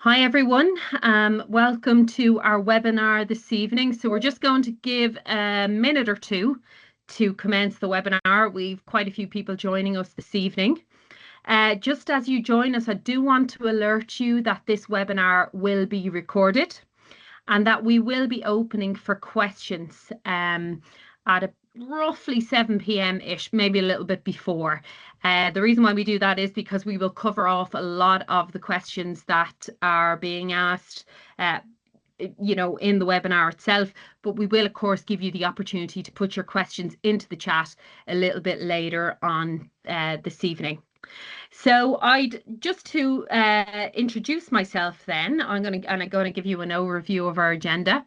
Hi everyone, welcome to our webinar this evening. So we're just going to give a minute or two to commence the webinar. We've quite a few people joining us this evening. Just as you join us, I do want to alert you that this webinar will be recorded and that we will be opening for questions at roughly 7 p.m.-ish, maybe a little bit before. The reason why we do that is because we will cover off a lot of the questions that are being asked in the webinar itself, but we will of course give you the opportunity to put your questions into the chat a little bit later on this evening. So I'd just to introduce myself then, I'm going to give you an overview of our agenda.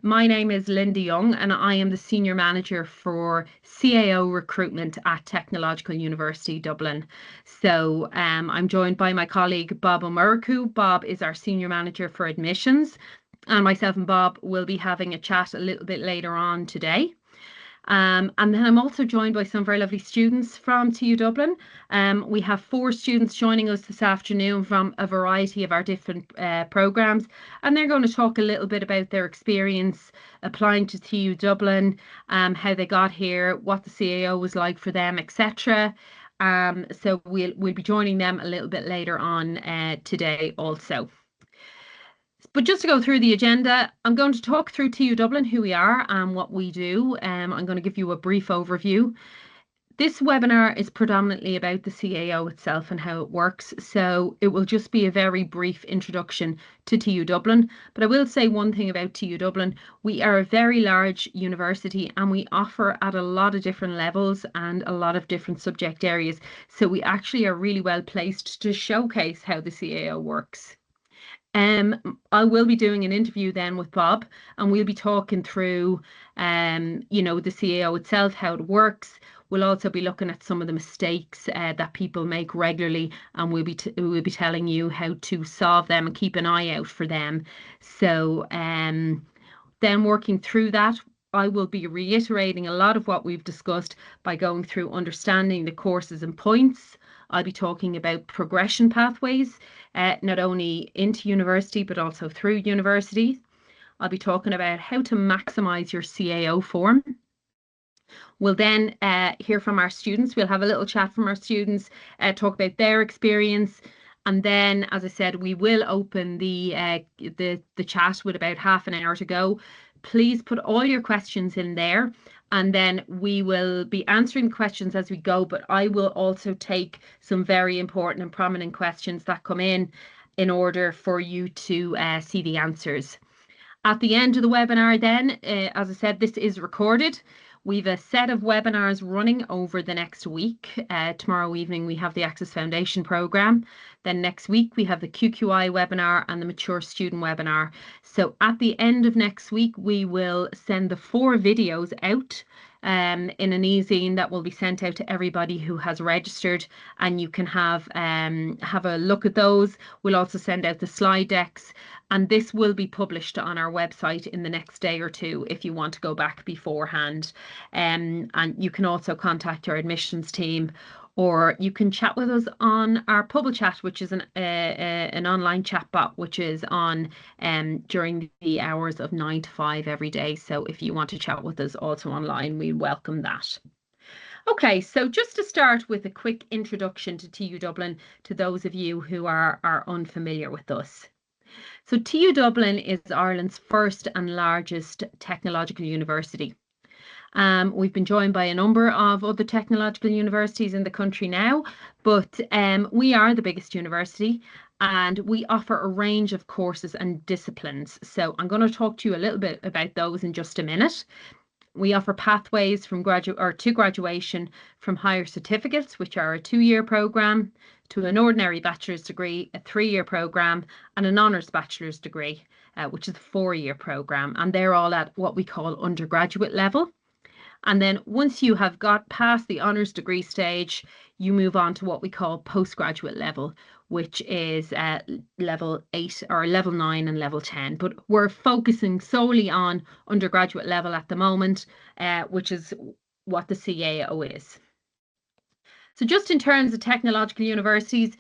My name is Linda Young and I am the Senior Manager for CAO Recruitment at Technological University Dublin. So I'm joined by my colleague Bob O'Murricu. Bob is our Senior Manager for Admissions, and myself and Bob will be having a chat a little bit later on today. And then I'm also joined by some very lovely students from TU Dublin. We have 4 students joining us this afternoon from a variety of our different programmes, and they're going to talk a little bit about their experience applying to TU Dublin, how they got here, what the CAO was like for them, etc. So we'll be joining them a little bit later on today also. But just to go through the agenda, I'm going to talk through TU Dublin, who we are and what we do. I'm going to give you a brief overview. This webinar is predominantly about the CAO itself and how it works, so it will just be a very brief introduction to TU Dublin. But I will say one thing about TU Dublin. We are a very large university and we offer at a lot of different levels and a lot of different subject areas. So we actually are really well placed to showcase how the CAO works. I will be doing an interview then with Bob, and we'll be talking through, the CAO itself, how it works. We'll also be looking at some of the mistakes that people make regularly, and we'll be telling you how to solve them and keep an eye out for them. So, then working through that, I will be reiterating a lot of what we've discussed by going through understanding the courses and points. I'll be talking about progression pathways, not only into university, but also through university. I'll be talking about how to maximise your CAO form. We'll then hear from our students. We'll have a little chat from our students, talk about their experience. And then, as I said, we will open the chat with about half an hour to go. Please put all your questions in there, and then we will be answering questions as we go, but I will also take some very important and prominent questions that come in order for you to see the answers. At the end of the webinar then, as I said, this is recorded. We've a set of webinars running over the next week. Tomorrow evening we have the Access Foundation programme. Then next week we have the QQI webinar and the Mature Student webinar. So at the end of next week we will send the 4 videos out in an e-zine that will be sent out to everybody who has registered, and you can have a look at those. We'll also send out the slide decks, and this will be published on our website in the next day or two if you want to go back beforehand. And you can also contact your admissions team, or you can chat with us on our Public Chat, which is an online chat bot, which is on during the hours of 9 to 5 every day. So if you want to chat with us also online, we welcome that. Okay, so just to start with a quick introduction to TU Dublin to those of you who are unfamiliar with us. So TU Dublin is Ireland's first and largest technological university. We've been joined by a number of other technological universities in the country now, but we are the biggest university and we offer a range of courses and disciplines. So I'm going to talk to you a little bit about those in just a minute. We offer pathways from to graduation from higher certificates, which are a 2-year programme, to an ordinary bachelor's degree, a 3-year programme, and an honours bachelor's degree, which is a 4-year programme. And they're all at what we call undergraduate level. And then once you have got past the honours degree stage, you move on to what we call postgraduate level, which is level 8 or level 9 and level 10. But we're focusing solely on undergraduate level at the moment, which is what the CAO is. So just in terms of technological universities,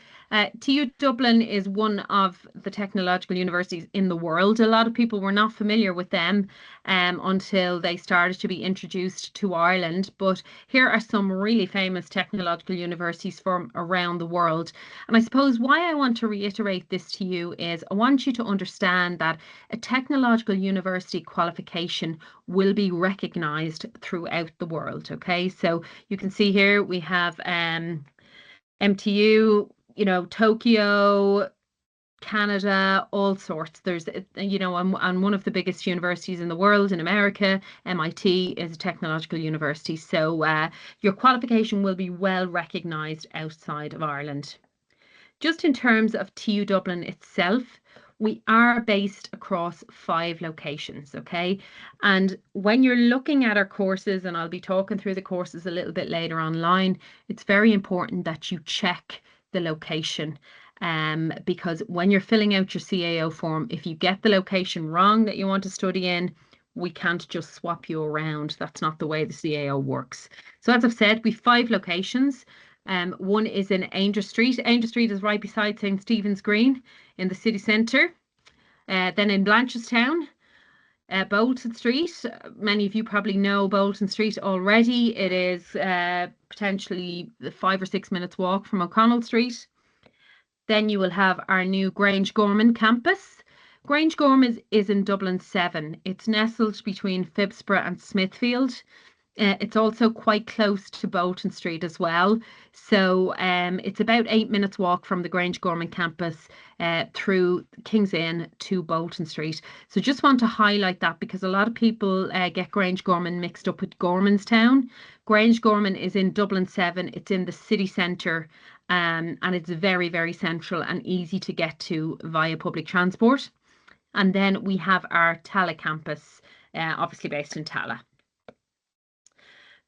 TU Dublin is one of the technological universities in the world. A lot of people were not familiar with them until they started to be introduced to Ireland. But here are some really famous technological universities from around the world. And I suppose why I want to reiterate this to you is I want you to understand that a technological university qualification will be recognised throughout the world. Okay, so you can see here we have MTU, Tokyo, Canada, all sorts. There's, and one of the biggest universities in the world in America, MIT, is a technological university. So your qualification will be well recognised outside of Ireland. Just in terms of TU Dublin itself, we are based across 5 locations, okay? And when you're looking at our courses, and I'll be talking through the courses a little bit later online, it's very important that you check the location. Because when you're filling out your CAO form, if you get the location wrong that you want to study in, we can't just swap you around. That's not the way the CAO works. So as I've said, we've 5 locations. One is in Ainger Street. Ainger Street is right beside St. Stephen's Green in the city centre. Then in Blanchardstown, Bolton Street. Many of you probably know Bolton Street already. It is potentially 5 or 6 minutes walk from O'Connell Street. Then you will have our new Grange Gorman campus. Grange Gorman is in Dublin 7. It's nestled between Phibsborough and Smithfield. It's also quite close to Bolton Street as well. So it's about 8 minutes walk from the Grange Gorman campus through King's Inn to Bolton Street. So just want to highlight that because a lot of people get Grange Gorman mixed up with Gormanstown. Grange Gorman is in Dublin 7. It's in the city centre and it's very, very central and easy to get to via public transport. And then we have our Tala campus, obviously based in Tala.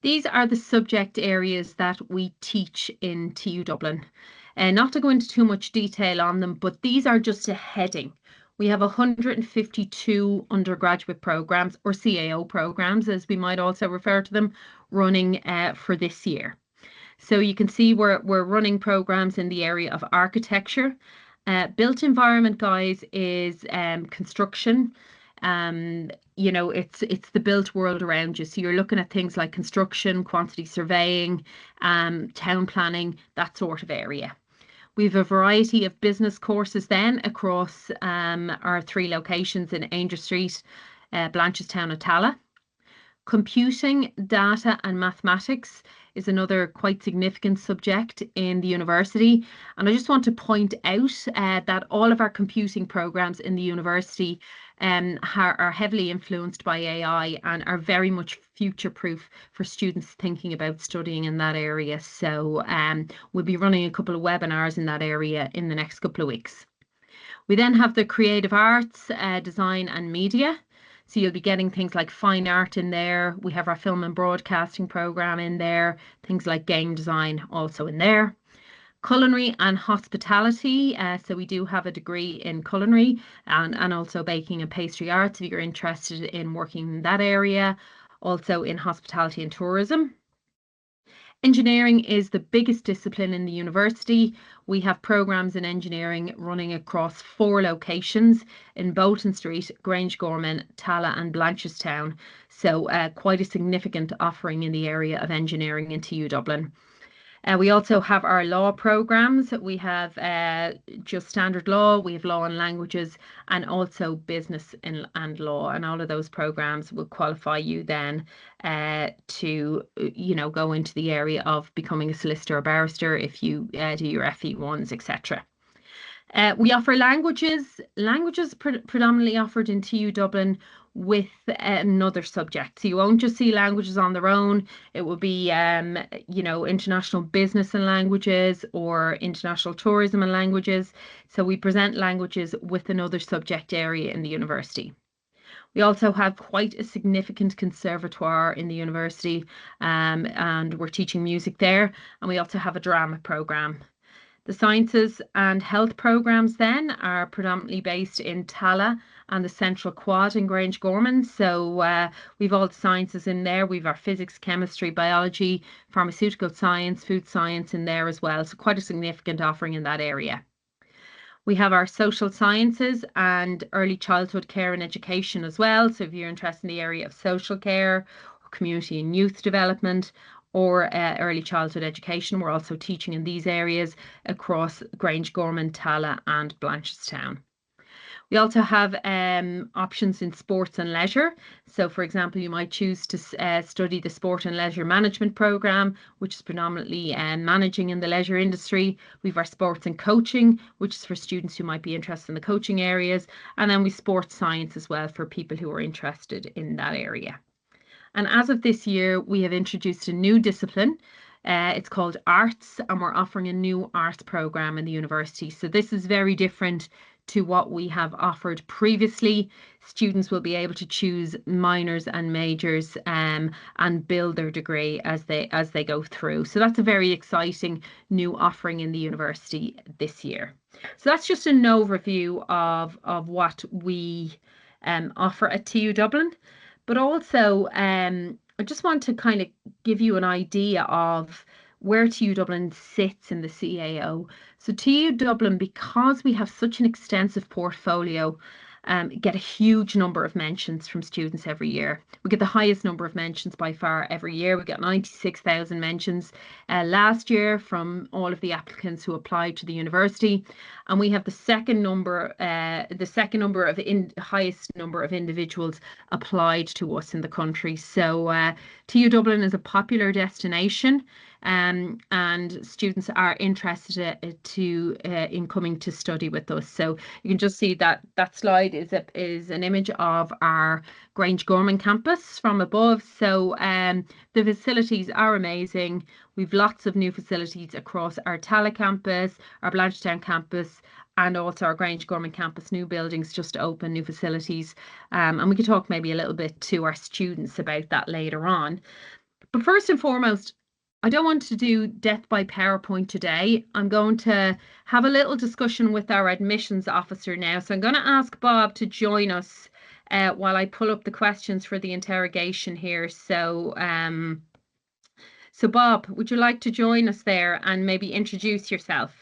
These are the subject areas that we teach in TU Dublin. Not to go into too much detail on them, but these are just a heading. We have 152 undergraduate programs, or CAO programs, as we might also refer to them, running for this year. So you can see we're running programs in the area of architecture. Built environment, guys, is construction. It's the built world around you. So you're looking at things like construction, quantity surveying, town planning, that sort of area. We have a variety of business courses then across our 3 locations in Ainger Street, Blanchardstown and Tala. Computing, data and mathematics is another quite significant subject in the university. And I just want to point out that all of our computing programs in the university are heavily influenced by AI and are very much future-proof for students thinking about studying in that area. So we'll be running a couple of webinars in that area in the next couple of weeks. We then have the creative arts, design and media. So you'll be getting things like fine art in there. We have our film and broadcasting program in there, things like game design also in there. Culinary and hospitality. So we do have a degree in culinary and also baking and pastry arts if you're interested in working in that area. Also in hospitality and tourism. Engineering is the biggest discipline in the university. We have programs in engineering running across 4 locations in Bolton Street, Grange Gorman, Tala and Blanchardstown. So quite a significant offering in the area of engineering in TU Dublin. We also have our law programs. We have just standard law, we have law and languages, and also business and law. And all of those programs will qualify you then to, go into the area of becoming a solicitor or barrister if you do your FE1s, etc. We offer languages predominantly offered in TU Dublin with another subject. So you won't just see languages on their own. It will be, international business and languages or international tourism and languages. So we present languages with another subject area in the university. We also have quite a significant conservatoire in the university and we're teaching music there. And we also have a drama programme. The sciences and health programs then are predominantly based in Tala and the Central Quad in Grangegorman. So we've all the sciences in there. We've our physics, chemistry, biology, pharmaceutical science, food science in there as well. So quite a significant offering in that area. We have our social sciences and early childhood care and education as well. So if you're interested in the area of social care or community and youth development or early childhood education, we're also teaching in these areas across Grangegorman, Tala and Blanchardstown. We also have options in sports and leisure. So, for example, you might choose to study the sport and leisure management program, which is predominantly managing in the leisure industry. We've our sports and coaching, which is for students who might be interested in the coaching areas. And then we sports science as well for people who are interested in that area. And as of this year, we have introduced a new discipline. It's called arts, and we're offering a new arts program in the university. So this is very different to what we have offered previously. Students will be able to choose minors and majors and build their degree as they go through. So that's a very exciting new offering in the university this year. So that's just an overview of what we offer at TU Dublin. But also, I just want to kind of give you an idea of where TU Dublin sits in the CAO. So TU Dublin, because we have such an extensive portfolio, get a huge number of mentions from students every year. We get the highest number of mentions by far every year. We got 96,000 mentions last year from all of the applicants who applied to the university, and we have the second number, highest number of individuals applied to us in the country. So TU Dublin is a popular destination. And students are interested in coming to study with us. So you can just see that slide is an image of our Grangegorman campus from above. So the facilities are amazing. We've lots of new facilities across our Tala campus, our Blanchardstown campus, and also our Grangegorman campus, new buildings just open, new facilities. And we could talk maybe a little bit to our students about that later on. But first and foremost, I don't want to do death by PowerPoint today. I'm going to have a little discussion with our admissions officer now. So I'm going to ask Bob to join us while I pull up the questions for the interrogation here. So Bob, would you like to join us there and maybe introduce yourself?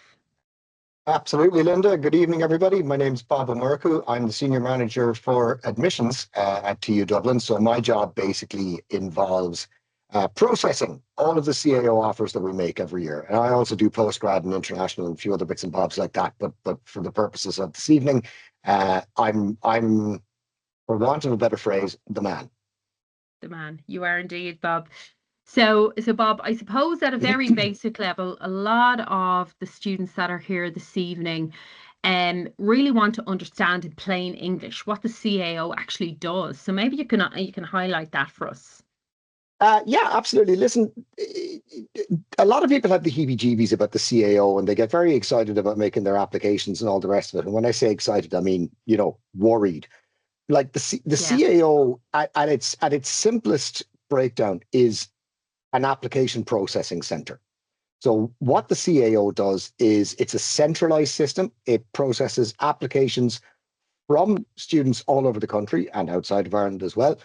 Absolutely, Linda. Good evening, everybody. My name's Bob O'Murku. I'm the Senior Manager for Admissions at TU Dublin. So my job basically involves processing all of the CAO offers that we make every year. And I also do postgrad and international and a few other bits and bobs like that. But for the purposes of this evening, I'm, for want of a better phrase, the man. The man. You are indeed, Bob. So Bob, I suppose at a very basic level, a lot of the students that are here this evening really want to understand in plain English what the CAO actually does. So maybe you can highlight that for us. Yeah, absolutely. Listen, a lot of people have the heebie-jeebies about the CAO and they get very excited about making their applications and all the rest of it. And when I say excited, I mean, worried. Like the CAO at its simplest breakdown is an application processing center. So what the CAO does is it's a centralized system. It processes applications from students all over the country and outside of Ireland as well,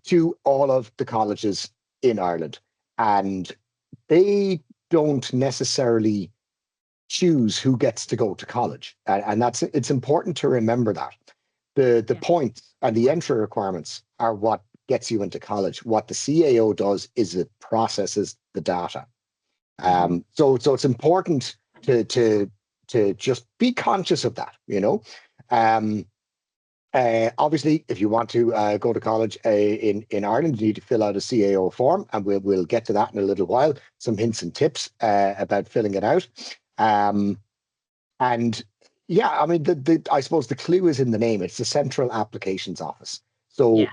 to all of the colleges in Ireland. And they don't necessarily choose who gets to go to college. And it's important to remember that. The points and the entry requirements are what gets you into college. What the CAO does is it processes the data. So it's important to just be conscious of that, obviously, if you want to go to college in Ireland, you need to fill out a CAO form, and we'll get to that in a little while. Some hints and tips about filling it out. And yeah, I mean, I suppose the clue is in the name. It's the Central Applications Office. So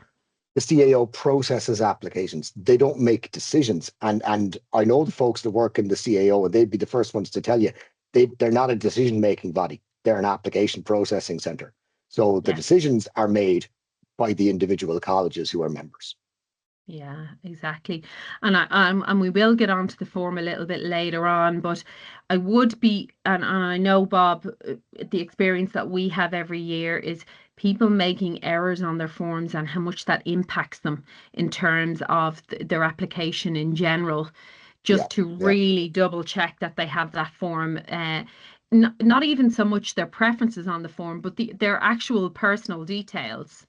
the CAO processes applications. They don't make decisions. And I know the folks that work in the CAO, and they'd be the first ones to tell you, they're not a decision-making body. They're an application processing center. So the decisions are made by the individual colleges who are members. Yeah, exactly. And we will get on to the form a little bit later on, but I would be, and I know, Bob, the experience that we have every year is people making errors on their forms and how much that impacts them in terms of their application in general, Yeah, just to yeah. really double check that they have that form. Not even so much their preferences on the form, but their actual personal details.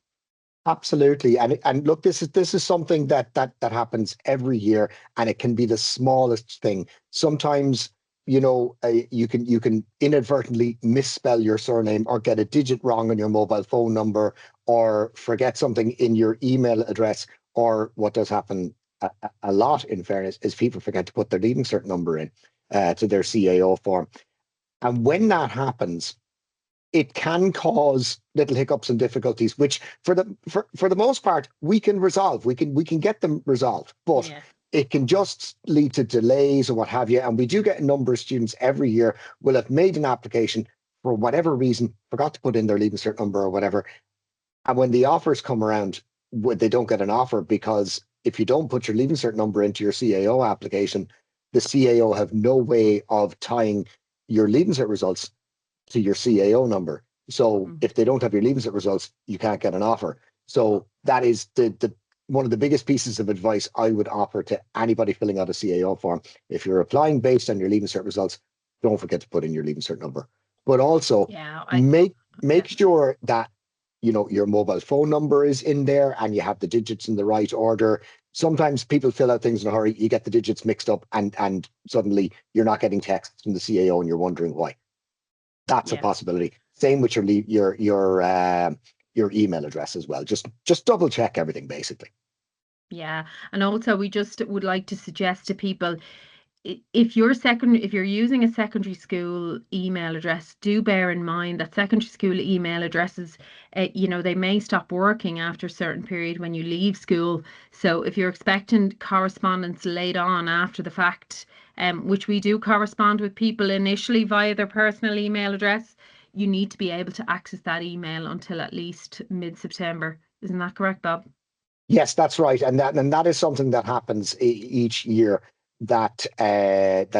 Absolutely, and look, this is something that happens every year, and it can be the smallest thing. Sometimes, you can inadvertently misspell your surname or get a digit wrong on your mobile phone number, or forget something in your email address. Or what does happen a lot, in fairness, is people forget to put their leaving cert number in to their CAO form, and when that happens, it can cause little hiccups and difficulties, which for the most part we can resolve. We can get them resolved, but Yeah. it can just lead to delays or what have you. And we do get a number of students every year will have made an application for whatever reason, forgot to put in their leaving cert number or whatever. And when the offers come around, they don't get an offer because if you don't put your leaving cert number into your CAO application, the CAO have no way of tying your leaving cert results to your CAO number. So Mhm. if they don't have your leaving cert results, you can't get an offer. So that is the one of the biggest pieces of advice I would offer to anybody filling out a CAO form. If you're applying based on your leaving cert results, don't forget to put in your leaving cert number. But also Yeah, I make definitely. sure that your mobile phone number is in there and you have the digits in the right order. Sometimes people fill out things in a hurry, you get the digits mixed up, and suddenly you're not getting texts from the CAO and you're wondering why. That's a Yeah. possibility. Same with your email address as well. Just double check everything basically. Yeah. And also we just would like to suggest to people, if you're using a secondary school email address, do bear in mind that secondary school email addresses, they may stop working after a certain period when you leave school. So if you're expecting correspondence late on after the fact, which we do correspond with people initially via their personal email address, you need to be able to access that email until at least mid-September. Isn't that correct, Bob? Yes, that's right, and that is something that happens each year, that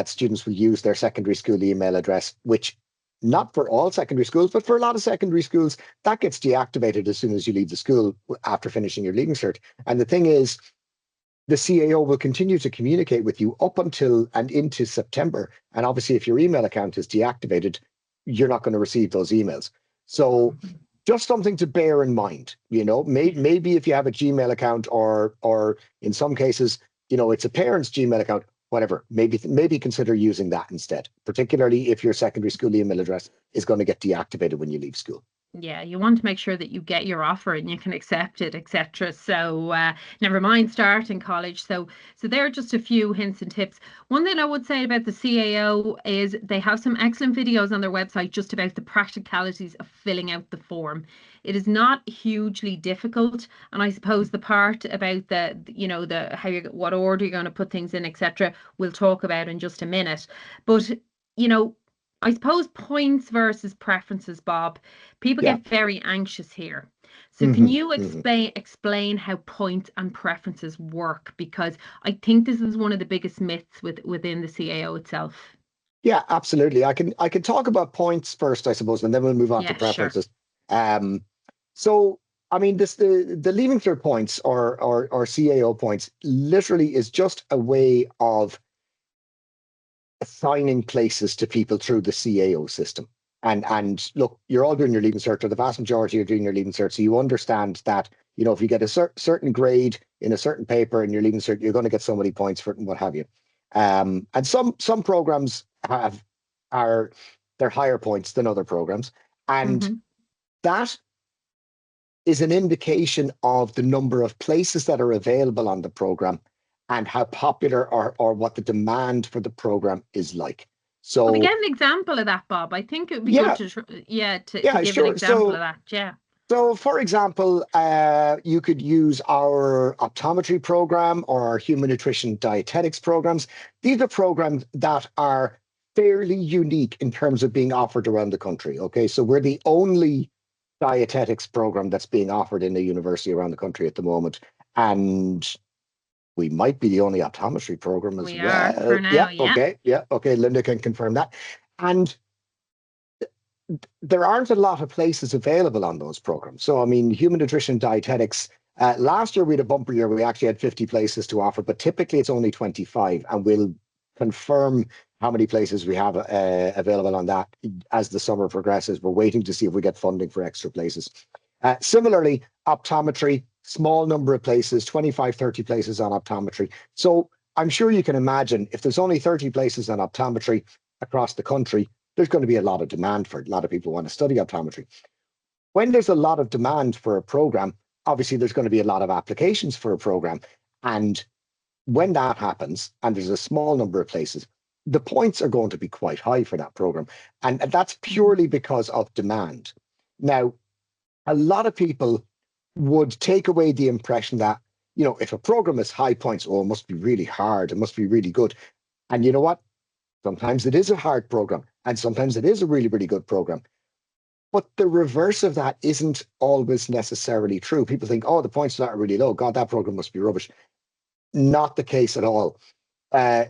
students will use their secondary school email address, which not for all secondary schools, but for a lot of secondary schools, that gets deactivated as soon as you leave the school after finishing your leaving cert. And the thing is, the CAO will continue to communicate with you up until and into September. And obviously, if your email account is deactivated, you're not going to receive those emails. So Mhm. just something to bear in mind. Yeah. Maybe if you have a Gmail account, or in some cases, it's a parent's Gmail account, whatever. Maybe consider using that instead, particularly if your secondary school email address is going to get deactivated when you leave school. Yeah, you want to make sure that you get your offer and you can accept it, etc. So never mind starting college. So there are just a few hints and tips. One thing I would say about the CAO is they have some excellent videos on their website just about the practicalities of filling out the form. It is not hugely difficult, and I suppose the part about the how you what order you're going to put things in, etc. We'll talk about in just a minute. But you know. I suppose points versus preferences, Bob. People Yeah. get very anxious here. So can Hmm. you Hmm. explain how points and preferences work? Because I think this is one of the biggest myths within the CAO itself. Yeah, absolutely. I can talk about points first, I suppose, and then we'll move on to Yeah, sure. preferences. Um, so I mean, the leaving cert points, or CAO points, literally is just a way of assigning places to people through the CAO system. And look, you're all doing your leaving cert, or the vast majority are doing your leaving cert, so you understand that if you get a certain grade in a certain paper in your leaving cert, you're going to get so many points for it and what have you. And some programs are they're higher points than other programs, and Hmm. that is an indication of the number of places that are available on the program and how popular, or what the demand for the program is like. Could we So get an example of that, Bob? I think it would be good yeah, to, yeah, to yeah, give an sure. example of So that. Yeah. so for example, you could use our optometry program or our human nutrition dietetics programs. These are programs that are fairly unique in terms of being offered around the country. Okay, so we're the only dietetics program that's being offered in a university around the country at the moment. And We might be the only optometry program as We are well. for now, Yeah, yeah. okay, yeah, okay. Linda can confirm that. And there aren't a lot of places available on those programs. So, I mean, human nutrition, dietetics. Last year we had a bumper year. We actually had 50 places to offer, but typically it's only 25, and we'll confirm how many places we have available on that as the summer progresses. We're waiting to see if we get funding for extra places. Similarly, optometry, small number of places, 25, 30 places on optometry. So I'm sure you can imagine if there's only 30 places on optometry across the country, there's going to be a lot of demand for it. A lot of people want to study optometry. When there's a lot of demand for a program, obviously there's going to be a lot of applications for a program. And when that happens, and there's a small number of places, the points are going to be quite high for that program. And that's purely because of demand. Now, a lot of people would take away the impression that, you know, if a program is high points, oh, it must be really hard, it must be really good. And you know what? Sometimes it is a hard program, and sometimes it is a really, really good program. But the reverse of that isn't always necessarily true. People think, oh, the points are really low. God, that program must be rubbish. Not the case at all. Uh,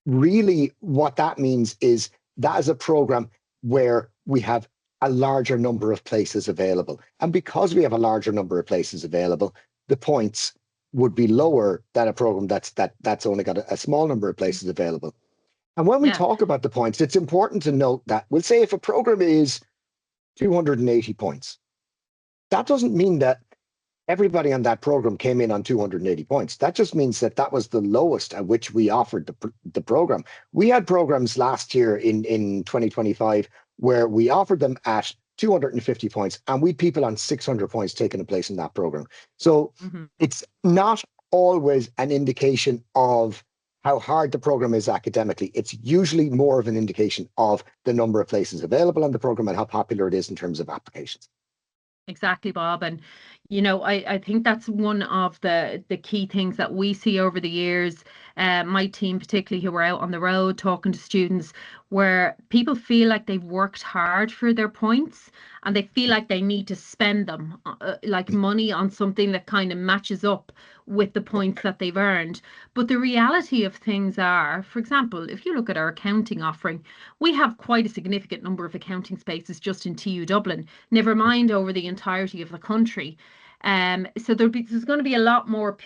really, what that means is that is a program where we have a larger number of places available. And because we have a larger number of places available, the points would be lower than a program that's only got a small number of places available. And when we Yeah. talk about the points, it's important to note that we'll say if a program is 280 points, that doesn't mean that everybody on that program came in on 280 points. That just means that that was the lowest at which we offered the program. We had programs last year in 2025 where we offered them at 250 points, and we had people on 600 points taking a place in that program. So it's not always an indication of how hard the program is academically. It's usually more of an indication of the number of places available on the program and how popular it is in terms of applications. Exactly, Bob. And I think that's one of the key things that we see over the years. My team, particularly who are out on the road talking to students, where people feel like they've worked hard for their points and they feel like they need to spend them like money on something that kind of matches up with the points that they've earned. But the reality of things are, for example, if you look at our accounting offering, we have quite a significant number of accounting spaces just in TU Dublin, never mind over the entirety of the country. So there's going to be a lot more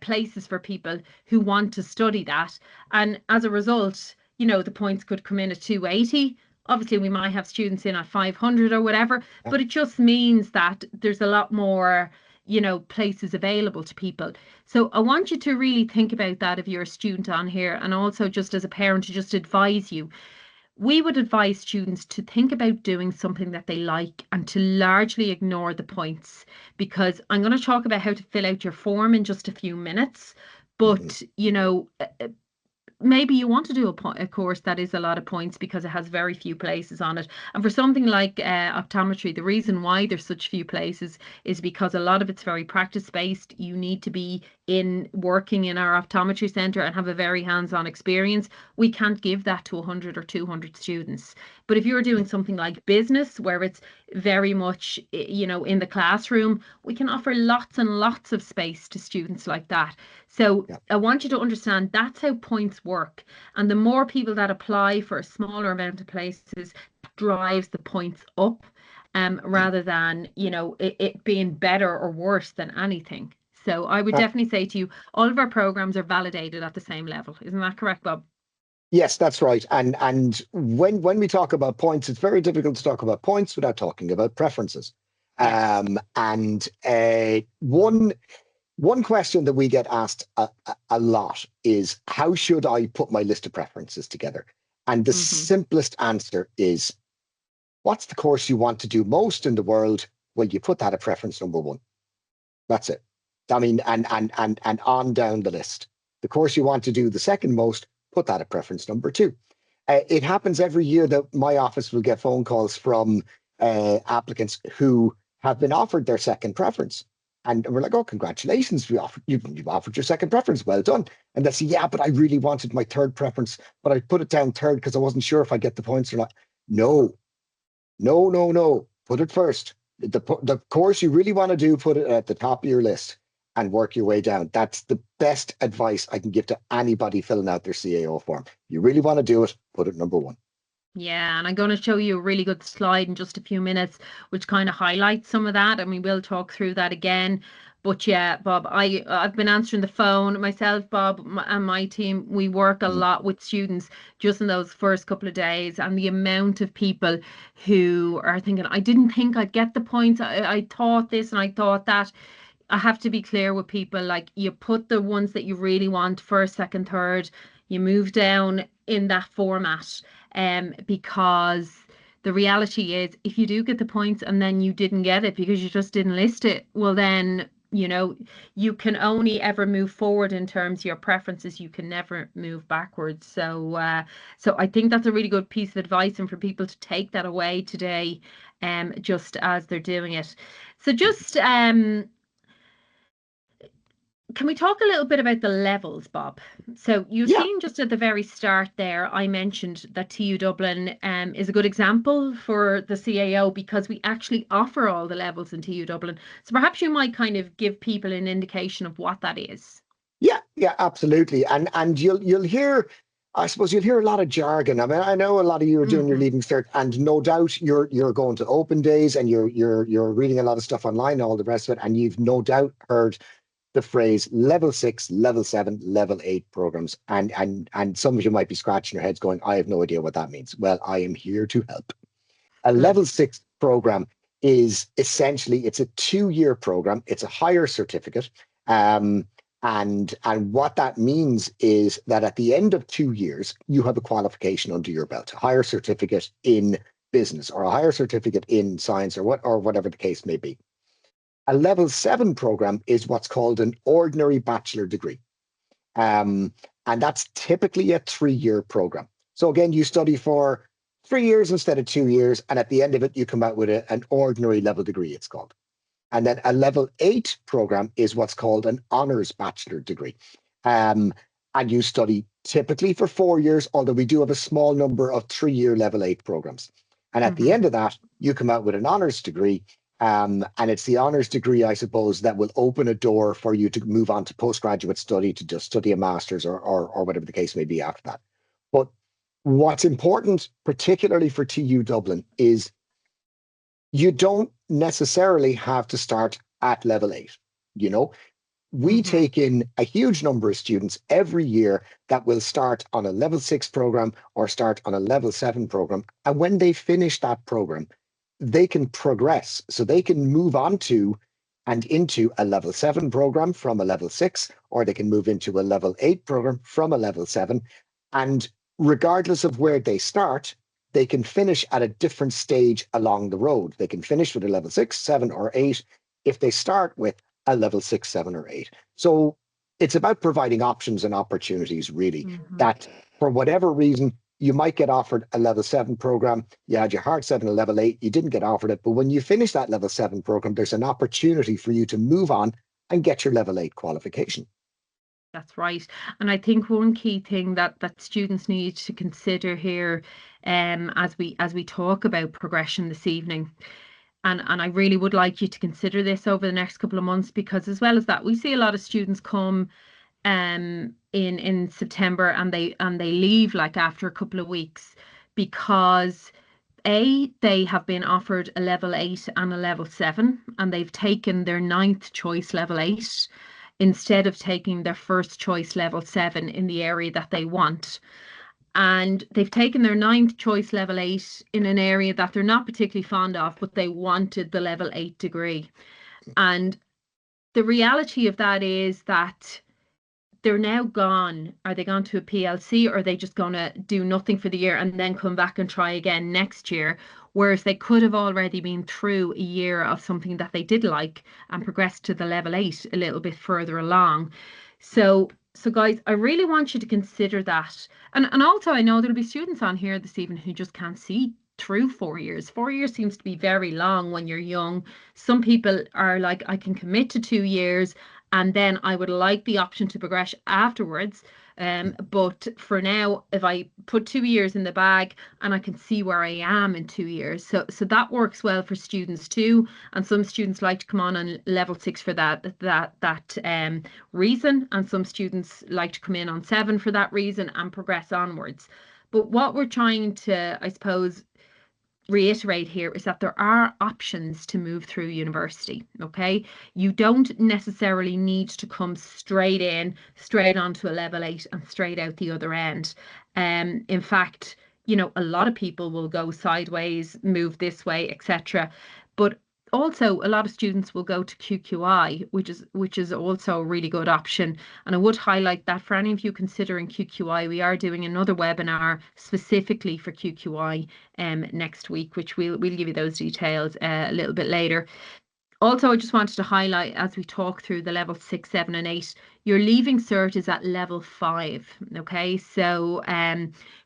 places for people who want to study that. And as a result, the points could come in at 280. Obviously, we might have students in at 500 or whatever, but it just means that there's a lot more, places available to people. So I want you to really think about that if you're a student on here, and also just as a parent to just advise you. We would advise students to think about doing something that they like and to largely ignore the points, because I'm going to talk about how to fill out your form in just a few minutes. But, maybe you want to do a course that is a lot of points because it has very few places on it. And for something like optometry, the reason why there's such few places is because a lot of it's very practice based. You need to be in working in our optometry centre and have a very hands-on experience. We can't give that to 100 or 200 students. But if you're doing something like business where it's very much, in the classroom, we can offer lots and lots of space to students like that. So I want you to understand that's how points work. And the more people that apply for a smaller amount of places drives the points up, rather than, it being better or worse than anything. So I would definitely say to you, all of our programs are validated at the same level. Isn't that correct, Bob? Yes, that's right. And when we talk about points, it's very difficult to talk about points without talking about preferences. Yes. And one question that we get asked a lot is, how should I put my list of preferences together? And the simplest answer is, what's the course you want to do most in the world? Well, you put that at preference number one. That's it. I mean, and on down the list. The course you want to do the second most, put that at preference number two. It happens every year that my office will get phone calls from applicants who have been offered their second preference. And we're like, oh, congratulations, you've offered your second preference. Well done. And they say, yeah, but I really wanted my third preference, but I put it down third because I wasn't sure if I get the points or not. No, no, no, no. Put it first. The course you really want to do, put it at the top of your list. and work your way down. That's the best advice I can give to anybody filling out their CAO form. If you really want to do it, put it number one. Yeah, and I'm going to show you a really good slide in just a few minutes, which kind of highlights some of that, and we will talk through that again. But yeah, Bob, I've been answering the phone myself, Bob, and my team. We work a Mm. lot with students just in those first couple of days, and the amount of people who are thinking, I didn't think I'd get the points. I thought this and I thought that. I have to be clear with people, like you put the ones that you really want first, second, third, you move down in that format. Because the reality is if you do get the points and then you didn't get it because you just didn't list it, well then, you can only ever move forward in terms of your preferences. You can never move backwards. So I think that's a really good piece of advice, and for people to take that away today, just as they're doing it. So just can we talk a little bit about the levels, Bob? So you've Yeah, seen just at the very start there, I mentioned that TU Dublin is a good example for the CAO because we actually offer all the levels in TU Dublin. So perhaps you might kind of give people an indication of what that is. yeah, absolutely. And you'll hear, I suppose you'll hear a lot of jargon. I mean, I know a lot of you are doing your Hmm. leaving cert, and no doubt you're going to open days and you're reading a lot of stuff online and all the rest of it, and you've no doubt heard the phrase level 6, level 7, level 8 programs. And some of you might be scratching your heads going, I have no idea what that means. Well, I am here to help. A Good. level 6 program is essentially it's a 2-year program. It's a higher certificate. Um, and what that means is that at the end of 2 years, you have a qualification under your belt, a higher certificate in business or a higher certificate in science or whatever the case may be. A level 7 program is what's called an ordinary bachelor degree. Um, and that's typically a 3-year program. So again, you study for 3 years instead of 2 years. And at the end of it, you come out with an ordinary level degree, it's called. And then a level 8 program is what's called an honors bachelor degree. Um, and you study typically for 4 years, although we do have a small number of 3-year level 8 programs. And at the Hmm. end of that, you come out with an honors degree. And it's the honors degree, I suppose, that will open a door for you to move on to postgraduate study, to just study a master's or whatever the case may be after that. But what's important, particularly for TU Dublin, is you don't necessarily have to start at level 8. You know, we Hmm. take in a huge number of students every year that will start on a level 6 program or start on a level 7 program. And when they finish that program, they can progress. So they can move on to and into a level 7 program from a level 6, or they can move into a level 8 program from a level 7. And regardless of where they start, they can finish at a different stage along the road. They can finish with a level 6, 7, or 8 if they start with a level 6, 7, or 8. So it's about providing options and opportunities, really, Hmm. that for whatever reason, you might get offered a level 7 program. You had your heart set on a level 8, you didn't get offered it. But when you finish that level 7 program, there's an opportunity for you to move on and get your level 8 qualification. That's right. And I think one key thing that students need to consider here, as we talk about progression this evening, and I really would like you to consider this over the next couple of months, because as well as that, we see a lot of students come in September, and they leave like after a couple of weeks because they have been offered a level 8 and a level 7, and they've taken their ninth choice level 8 instead of taking their first choice level 7 in the area that they want. And they've taken their ninth choice level 8 in an area that they're not particularly fond of, but they wanted the level 8 degree. And the reality of that is that they're now gone. Are they gone to a PLC, or are they just going to do nothing for the year and then come back and try again next year? Whereas they could have already been through a year of something that they did like and progressed to the level 8 a little bit further along. So guys, I really want you to consider that. And also I know there'll be students on here this evening who just can't see through 4 years. 4 years seems to be very long when you're young. Some people are like, I can commit to 2 years and then I would like the option to progress afterwards. But for now, if I put 2 years in the bag and I can see where I am in 2 years, so that works well for students too. And some students like to come on level 6 for that reason, and some students like to come in on 7 for that reason and progress onwards. But what we're trying to, I suppose, reiterate here is that there are options to move through university. Okay, you don't necessarily need to come straight in, straight onto a level 8 and straight out the other end. In fact, a lot of people will go sideways, move this way, etc. But also a lot of students will go to QQI, which is also a really good option. And I would highlight that for any of you considering QQI, we are doing another webinar specifically for QQI next week, which we'll give you those details a little bit later. Also, I just wanted to highlight, as we talk through the level 6, 7, and 8, your leaving cert is at level 5. Okay, so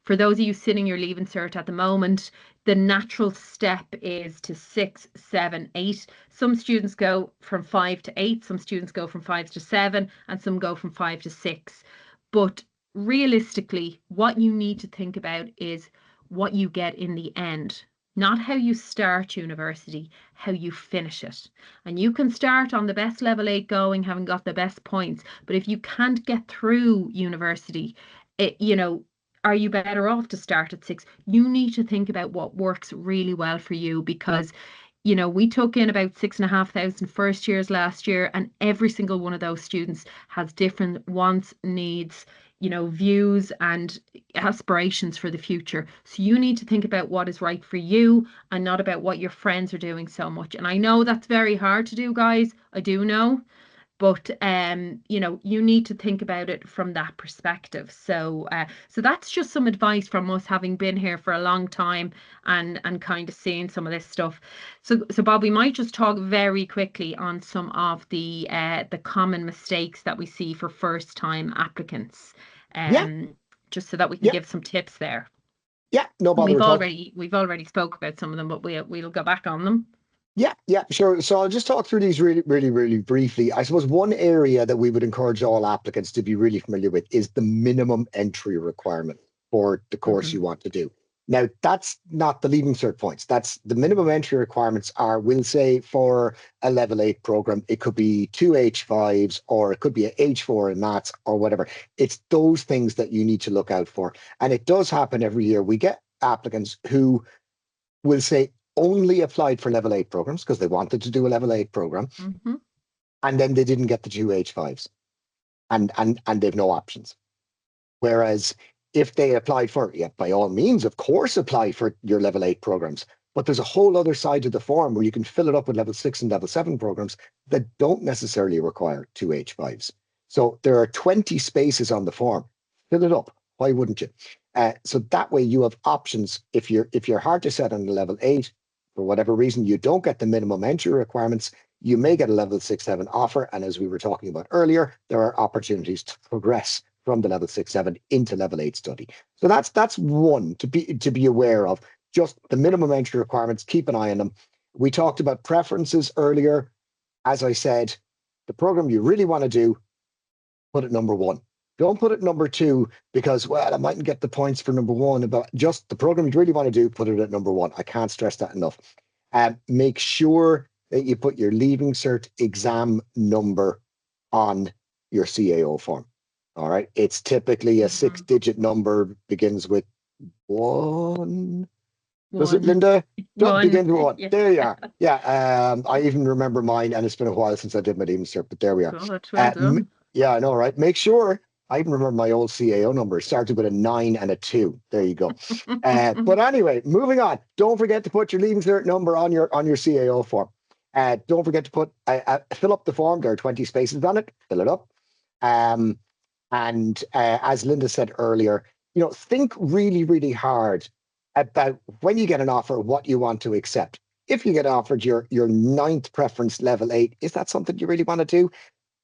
for those of you sitting your leaving cert at the moment, the natural step is to 6, 7, 8. Some students go from 5 to 8, some students go from 5 to 7, and some go from 5 to 6. But realistically, what you need to think about is what you get in the end. Not how you start university, how you finish it. And you can start on the best level 8 going, having got the best points. But if you can't get through university, are you better off to start at 6? You need to think about what works really well for you, because we took in about 6,500 first years last year, and every single one of those students has different wants, needs, views and aspirations for the future. So you need to think about what is right for you and not about what your friends are doing so much. And I know that's very hard to do, guys. I do know. But you need to think about it from that perspective. So that's just some advice from us, having been here for a long time and kind of seeing some of this stuff. So Bob, we might just talk very quickly on some of the common mistakes that we see for first time applicants. Yeah, Just so that we can yeah, give some tips there. yeah. No bother at all. We've already spoke about some of them, but we'll go back on them. Yeah, yeah, sure. So I'll just talk through these really, really, really briefly. I suppose one area that we would encourage all applicants to be really familiar with is the minimum entry requirement for the course you want to do. Now, that's not the leaving cert points. That's the minimum entry requirements are, we'll say, for a level 8 program, it could be 2 H5s or it could be a H4 in maths or whatever. It's those things that you need to look out for. And it does happen every year. We get applicants who will say, only applied for level 8 programs because they wanted to do a level 8 program, and then they didn't get the 2 H5s, and they've no options. Whereas if they applied for, by all means, of course, apply for your level 8 programs, but there's a whole other side of the form where you can fill it up with level 6 and level 7 programs that don't necessarily require 2 H5s. So there are 20 spaces on the form. Fill it up. Why wouldn't you? So that way you have options. If you're hard to set on the level 8, for whatever reason, you don't get the minimum entry requirements, you may get a level 6, 7 offer. And as we were talking about earlier, there are opportunities to progress from the level 6, 7 into level 8 study. So that's one to be aware of. Just the minimum entry requirements, keep an eye on them. We talked about preferences earlier. As I said, the program you really want to do, put it number 1. Don't put it number 2 because, well, I mightn't get the points for number 1. But just the program you really want to do, put it at number 1. I can't stress that enough. Make sure that you put your leaving cert exam number on your CAO form. All right. It's typically a 6-digit number, begins with 1. Does it, Linda? Begins with 1. Yeah. There you are. Yeah. I even remember mine, and it's been a while since I did my leaving cert, but there we are. Good, well done. Yeah, I know, right? Make sure. I even remember my old CAO number. It started with a 9 and a 2. There you go. But anyway, moving on. Don't forget to put your leaving cert number on your CAO form. Don't forget to put fill up the form. There are 20 spaces on it. Fill it up. And as Linda said earlier, think really, really hard about when you get an offer, what you want to accept. If you get offered your 9th preference level 8, is that something you really want to do?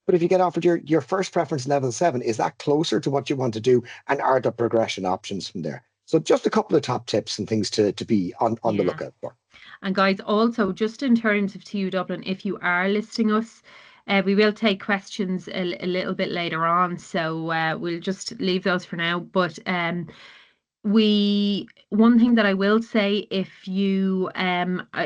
But if you get offered your first preference level 7, is that closer to what you want to do? And are there progression options from there? So just a couple of top tips and things to be on the lookout for. And guys, also just in terms of TU Dublin, if you are listing us, We will take questions a little bit later on, so we'll just leave those for now. But one thing that I will say, if you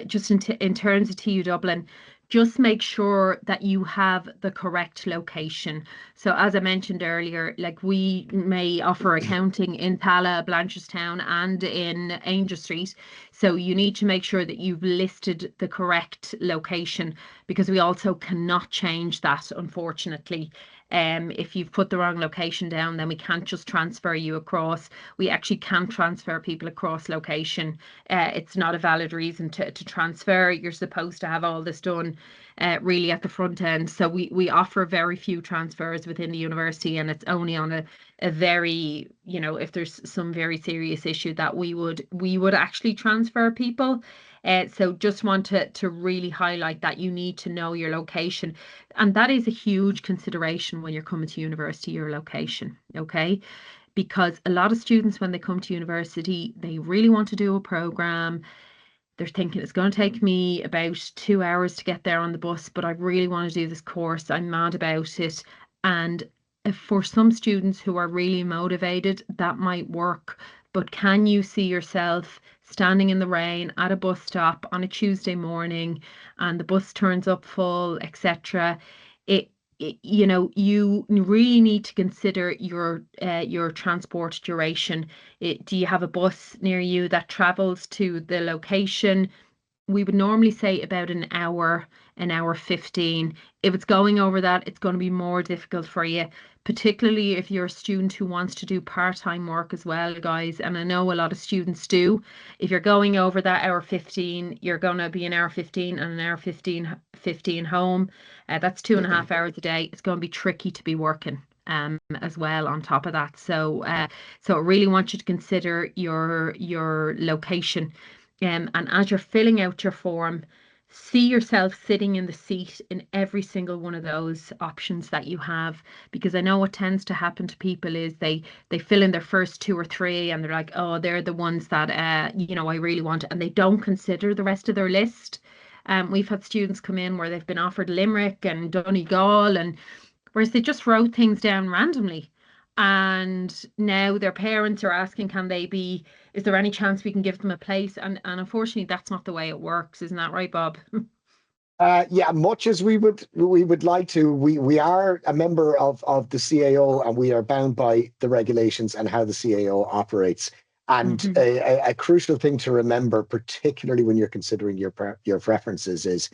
just in terms of TU Dublin, just make sure that you have the correct location. So as I mentioned earlier, like we may offer accounting in Tala, Blanchardstown, and in Angel Street. So you need to make sure that you've listed the correct location, because we also cannot change that, unfortunately. If you've put the wrong location down, then we can't just transfer you across. We actually can't transfer people across location. It's not a valid reason to transfer. You're supposed to have all this done really at the front end. So we offer very few transfers within the university, and it's only on a very, if there's some very serious issue that we would actually transfer people. So just want to really highlight that you need to know your location. And that is a huge consideration when you're coming to university, your location, okay? Because a lot of students, when they come to university, they really want to do a program. They're thinking it's going to take me about 2 hours to get there on the bus, but I really want to do this course. I'm mad about it. And for some students who are really motivated, that might work. But can you see yourself standing in the rain at a bus stop on a Tuesday morning, and the bus turns up full, etc.? You really need to consider your transport duration. Do you have a bus near you that travels to the location? We would normally say about an hour 15. If it's going over that, it's going to be more difficult for you, particularly if you're a student who wants to do part-time work as well, guys. And I know a lot of students do. If you're going over that hour 15, you're going to be an hour 15 and an hour 15 home. That's 2.5 hours a day. It's going to be tricky to be working as well on top of that. So I really want you to consider your location. And as you're filling out your form, see yourself sitting in the seat in every single one of those options that you have. Because I know what tends to happen to people is they fill in their first two or three, and they're like, oh, they're the ones that I really want, and they don't consider the rest of their list. We've had students come in where they've been offered Limerick and Donegal, and whereas they just wrote things down randomly. And now their parents are asking, is there any chance we can give them a place? And unfortunately, that's not the way it works. Isn't that right, Bob? Yeah, much as we would like to, we are a member of the CAO, and we are bound by the regulations and how the CAO operates. And Mhm. a crucial thing to remember, particularly when you're considering your preferences, is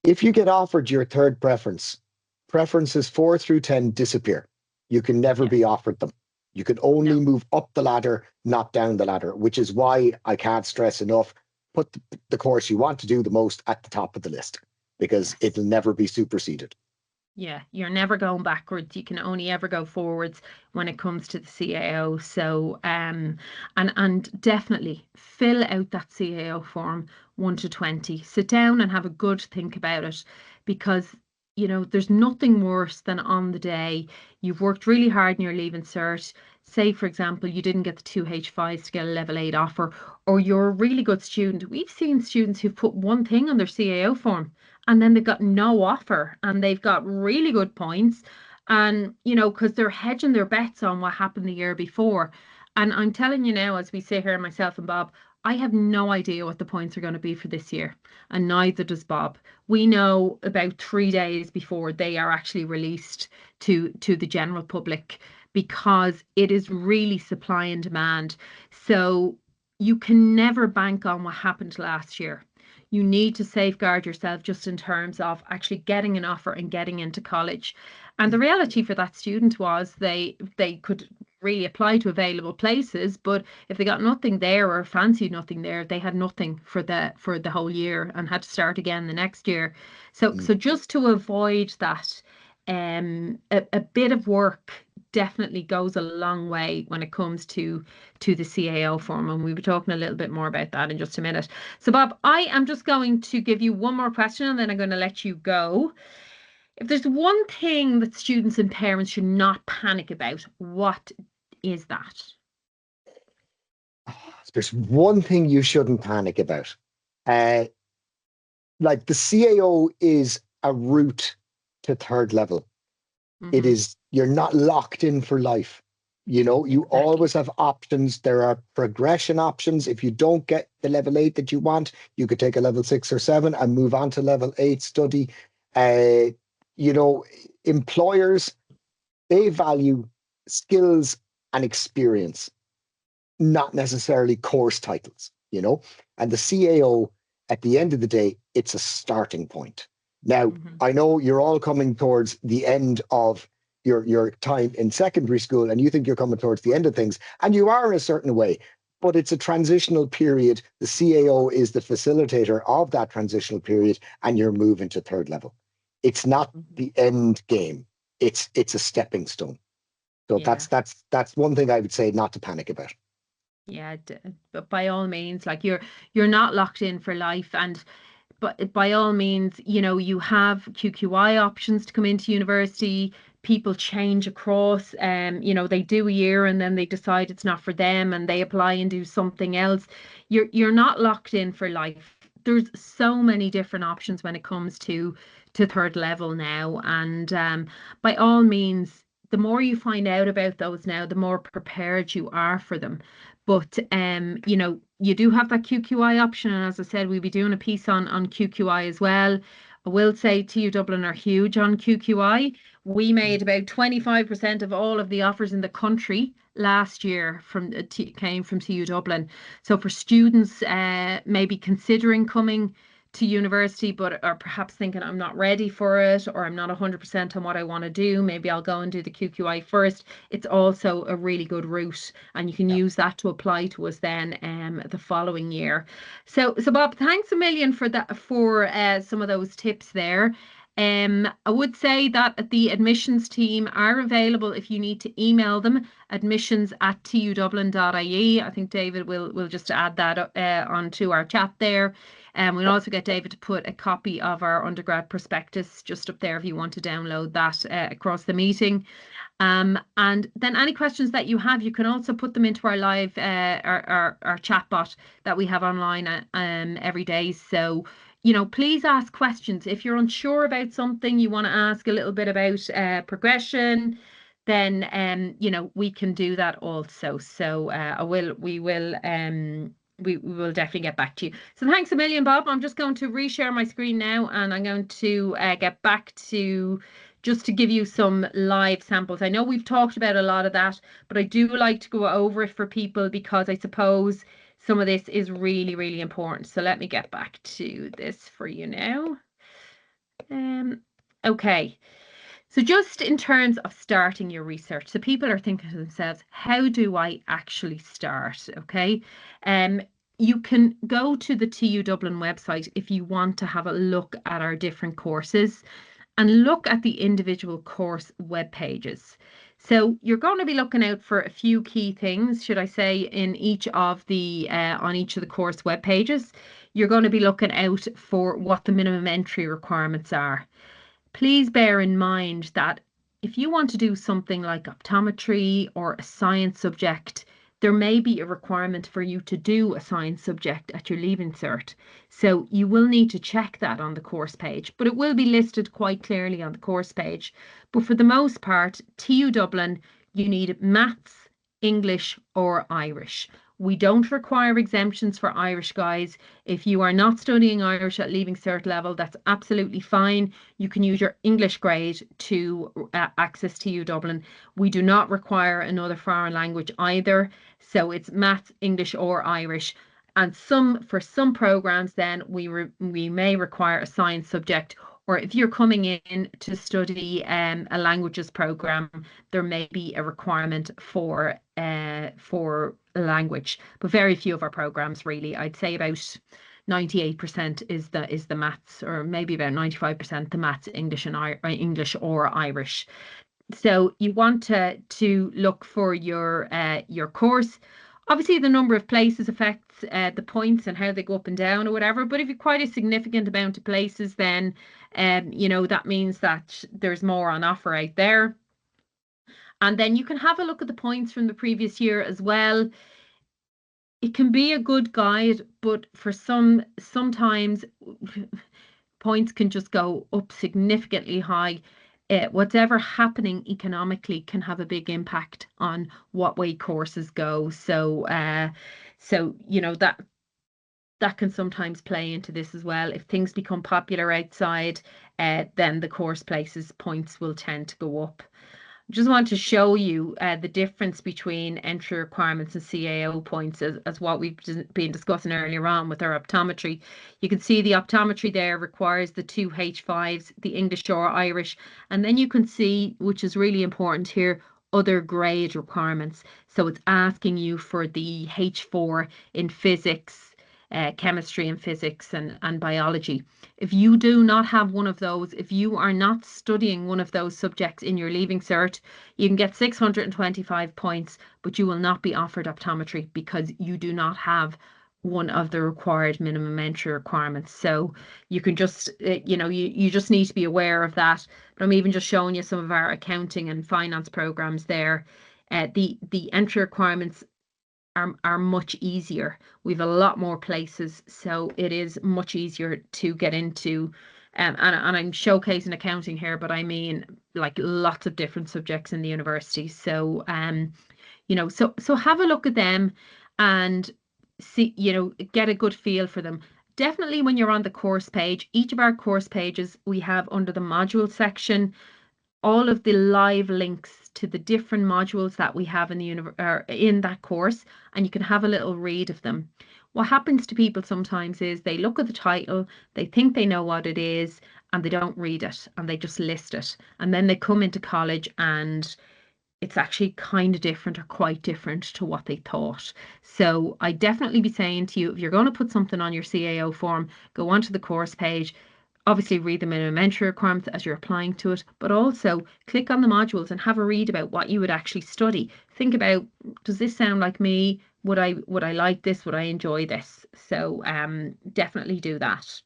if you get offered your third preference, preferences 4 through 10 disappear. You can never Yeah, be offered them. You can only no. move up the ladder, not down the ladder, which is why I can't stress enough, put the course you want to do the most at the top of the list, because Yes. it'll never be superseded. Yeah, you're never going backwards. You can only ever go forwards when it comes to the CAO. So, and definitely fill out that CAO form 1 to 20. Sit down and have a good think about it, because there's nothing worse than on the day you've worked really hard and you're leaving cert. Say, for example, you didn't get the two H5s to get a level 8 offer, or you're a really good student. We've seen students who've put one thing on their CAO form, and then they've got no offer, and they've got really good points, and because they're hedging their bets on what happened the year before. And I'm telling you now, as we sit here, myself and Bob, I have no idea what the points are going to be for this year, and neither does Bob. We know about 3 days before they are actually released to the general public, because it is really supply and demand. So you can never bank on what happened last year. You need to safeguard yourself just in terms of actually getting an offer and getting into college. And the reality for that student was they could really apply to available places, but if they got nothing there or fancied nothing there, they had nothing for the whole year and had to start again the next year. So just to avoid that, a bit of work definitely goes a long way when it comes to the CAO form, and we'll be talking a little bit more about that in just a minute. So, Bob, I am just going to give you one more question, and then I'm going to let you go. If there's one thing that students and parents should not panic about, what is that? There's one thing you shouldn't panic about. Uh, like the CAO is a route to third level. It Mm-hmm. is, you're not locked in for life. You know, you Exactly. always have options. There are progression options. If you don't get the level 8 that you want, you could take a level 6 or 7 and move on to level 8 study. You know, employers, they value skills and experience, not necessarily course titles, you know. And the CAO, at the end of the day, it's a starting point. Now, Mm-hmm. I know you're all coming towards the end of your time in secondary school, and you think you're coming towards the end of things, and you are in a certain way, but it's a transitional period. The CAO is the facilitator of that transitional period, and you're moving to third level. It's not Mm-hmm. the end game. It's a stepping stone. So Yeah. that's one thing I would say not to panic about. Yeah, but by all means, like you're not locked in for life, and but by all means, you know, you have QQI options to come into university. People change across, you know, they do a year and then they decide it's not for them and they apply and do something else. You're not locked in for life. There's so many different options when it comes to third level now, and by all means, the more you find out about those now, the more prepared you are for them. But you know, you do have that QQI option, and as I said, we'll be doing a piece on QQI as well. I will say TU Dublin are huge on QQI. We made about 25% of all of the offers in the country last year from came from TU Dublin. So for students maybe considering coming to university, but are perhaps thinking I'm not ready for it, or I'm not 100% on what I want to do, maybe I'll go and do the QQI first. It's also a really good route, and you can Yeah. use that to apply to us then the following year. So Bob, thanks a million for that, for some of those tips there. I would say that the admissions team are available if you need to email them, admissions@tudublin.ie. I think David will just add that onto our chat there. And we'll also get David to put a copy of our undergrad prospectus just up there if you want to download that across the meeting. And then any questions that you have, you can also put them into our live our chat bot that we have online every day. So, you know, please ask questions. If you're unsure about something, you want to ask a little bit about progression, then you know, we can do that also. So we will definitely get back to you. So thanks a million, Bob. I'm just going to reshare my screen now, and I'm going to get back to just to give you some live samples. I know we've talked about a lot of that, but I do like to go over it for people because I suppose some of this is really, really important. So let me get back to this for you now. Okay. So just in terms of starting your research, so people are thinking to themselves, how do I actually start? Okay. Um, you can go to the TU Dublin website if you want to have a look at our different courses and look at the individual course web pages. So you're going to be looking out for a few key things, should I say, in each of the on each of the course web pages. You're going to be looking out for what the minimum entry requirements are. Please bear in mind that if you want to do something like optometry or a science subject, there may be a requirement for you to do a science subject at your Leaving Cert. So you will need to check that on the course page, but it will be listed quite clearly on the course page. But for the most part, TU Dublin, you need maths, English or Irish. We don't require exemptions for Irish guys. If you are not studying Irish at Leaving Cert level, that's absolutely fine. You can use your English grade to access TU Dublin. We do not require another foreign language either. So it's maths, English or Irish. And for some programs, then we may require a science subject, or if you're coming in to study a languages program, there may be a requirement for language. But very few of our programs really. I'd say about 98% is the maths, or maybe about 95% the maths, English and English or Irish. So you want to look for your course. Obviously, the number of places affects the points and how they go up and down or whatever. But if you're quite a significant amount of places, then you know, that means that there's more on offer out there. And then you can have a look at the points from the previous year as well. It can be a good guide, but for sometimes points can just go up significantly high. Whatever happening economically can have a big impact on what way courses go. So, you know, that can sometimes play into this as well. If things become popular outside, then the course places points will tend to go up. Just want to show you the difference between entry requirements and CAO points as what we've been discussing earlier on with our optometry. You can see the optometry there requires the 2 H5s, the English or Irish, and then you can see, which is really important here, other grade requirements. So it's asking you for the H4 in physics, chemistry and physics and biology. If you do not have one of those, if you are not studying one of those subjects in your leaving cert, you can get 625 points, but you will not be offered optometry because you do not have one of the required minimum entry requirements. So you can just, you know, you just need to be aware of that. But I'm even just showing you some of our accounting and finance programs there. The entry requirements are much easier. We've a lot more places, so it is much easier to get into. And I'm showcasing accounting here, but I mean like lots of different subjects in the university. So you know, so have a look at them and see, you know, get a good feel for them. Definitely when you're on the course page, each of our course pages we have under the module section all of the live links to the different modules that we have in the in that course, and you can have a little read of them. What happens to people sometimes is they look at the title, they think they know what it is, and they don't read it, and they just list it. And then they come into college and it's actually kind of different or quite different to what they thought. So I definitely be saying to you, if you're going to put something on your CAO form, go onto the course page, obviously read the minimum entry requirements as you're applying to it, but also click on the modules and have a read about what you would actually study. Think about, does this sound like me? Would I like this? Would I enjoy this? So definitely do that.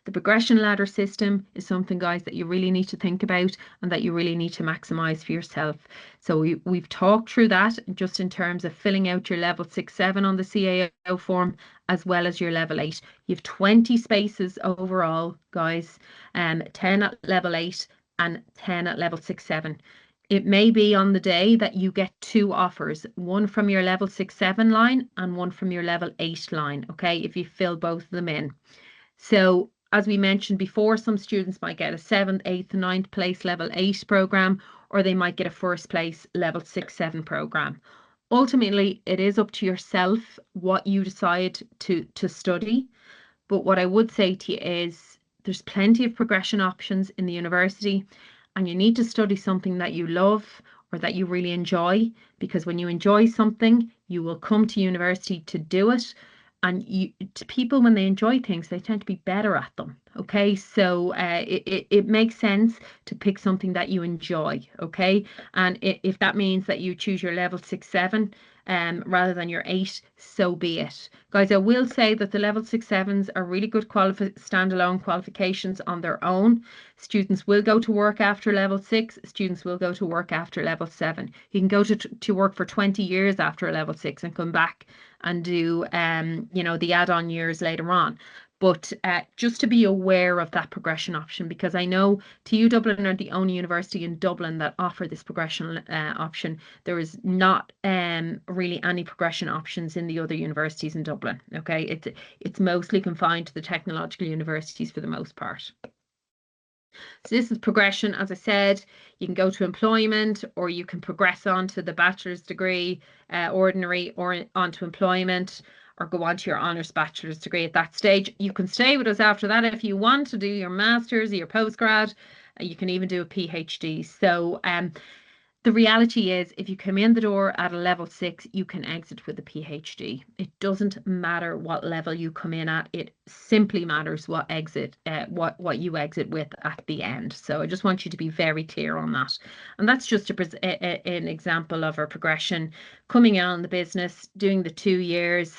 The progression ladder system is something, guys, that you really need to think about and that you really need to maximize for yourself. So we've talked through that just in terms of filling out your level 6-7 on the CAO form, as well as your level 8. You have 20 spaces overall, guys, 10 at level 8 and 10 at level 6-7. It may be on the day that you get 2 offers, one from your level 6-7 line and one from your level 8 line, okay, if you fill both of them in. So as we mentioned before, some students might get a 7th, 8th, 9th place level 8 program, or they might get a first place level 6-7 program. Ultimately, it is up to yourself what you decide to study. But what I would say to you is there's plenty of progression options in the university, and you need to study something that you love or that you really enjoy, because when you enjoy something, you will come to university to do it. And people, when they enjoy things, they tend to be better at them. Okay, so it makes sense to pick something that you enjoy. Okay, and if that means that you choose your level 6-7 rather than your 8, so be it. Guys, I will say that the level 6-7s are really good standalone qualifications on their own. Students will go to work after level 6. Students will go to work after level 7. You can go to work for 20 years after a level 6 and come back and do you know, the add-on years later on. But just to be aware of that progression option, because I know TU Dublin are the only university in Dublin that offer this progression option. There is not really any progression options in the other universities in Dublin. Okay, it's mostly confined to the technological universities for the most part. So this is progression. As I said, you can go to employment, or you can progress on to the bachelor's degree, ordinary, or onto employment, or go on to your honours bachelor's degree at that stage. You can stay with us after that if you want to do your master's or your postgrad. You can even do a PhD. So the reality is, if you come in the door at a level 6, you can exit with a PhD. It doesn't matter what level you come in at. It simply matters what what you exit with at the end. So I just want you to be very clear on that. And that's just an example of our progression. Coming in on the business, doing the 2 years,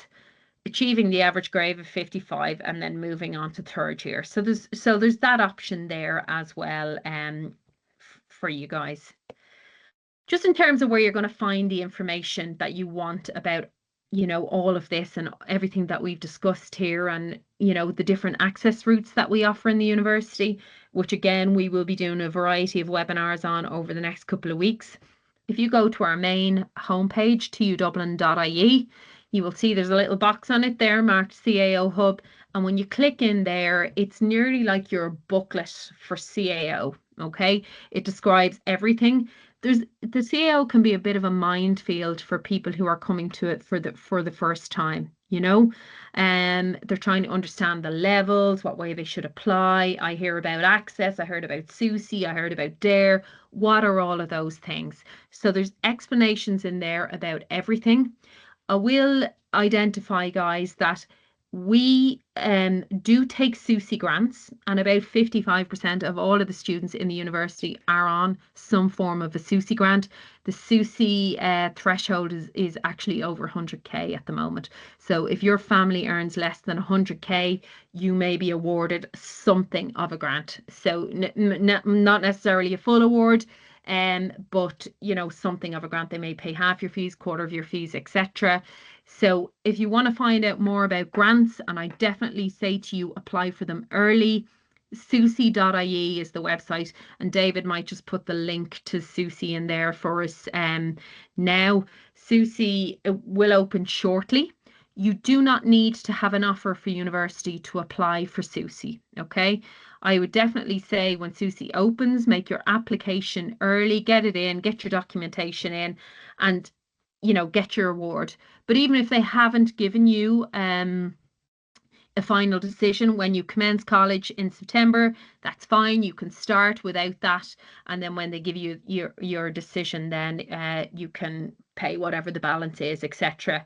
achieving the average grade of 55, and then moving on to 3rd year. So there's that option there as well for you guys. Just in terms of where you're going to find the information that you want about, you know, all of this and everything that we've discussed here, and, you know, the different access routes that we offer in the university, which again, we will be doing a variety of webinars on over the next couple of weeks. If you go to our main homepage, tudublin.ie, you will see there's a little box on it there marked CAO Hub. And when you click in there, it's nearly like your booklet for CAO. Okay, it describes everything. The CAO can be a bit of a minefield for people who are coming to it for the first time, you know. They're trying to understand the levels, what way they should apply. I hear about Access, I heard about SUSI, I heard about DARE. What are all of those things? So there's explanations in there about everything. I will identify, guys, that we do take SUSI grants, and about 55% of all of the students in the university are on some form of a SUSI grant. The SUSI threshold is actually over 100k at the moment. So if your family earns less than 100k, you may be awarded something of a grant. So not necessarily a full award, but you know, something of a grant. They may pay half your fees, quarter of your fees, etc. So if you want to find out more about grants, and I definitely say to you, apply for them early. Susi.ie is the website, and David might just put the link to Susi in there for us. Now, Susi will open shortly. You do not need to have an offer for university to apply for Susi, okay? I would definitely say when Susi opens, make your application early, get it in, get your documentation in, and, you know, get your award. But even if they haven't given you a final decision when you commence college in September, that's fine. You can start without that, and then when they give you your decision, then you can pay whatever the balance is, etc.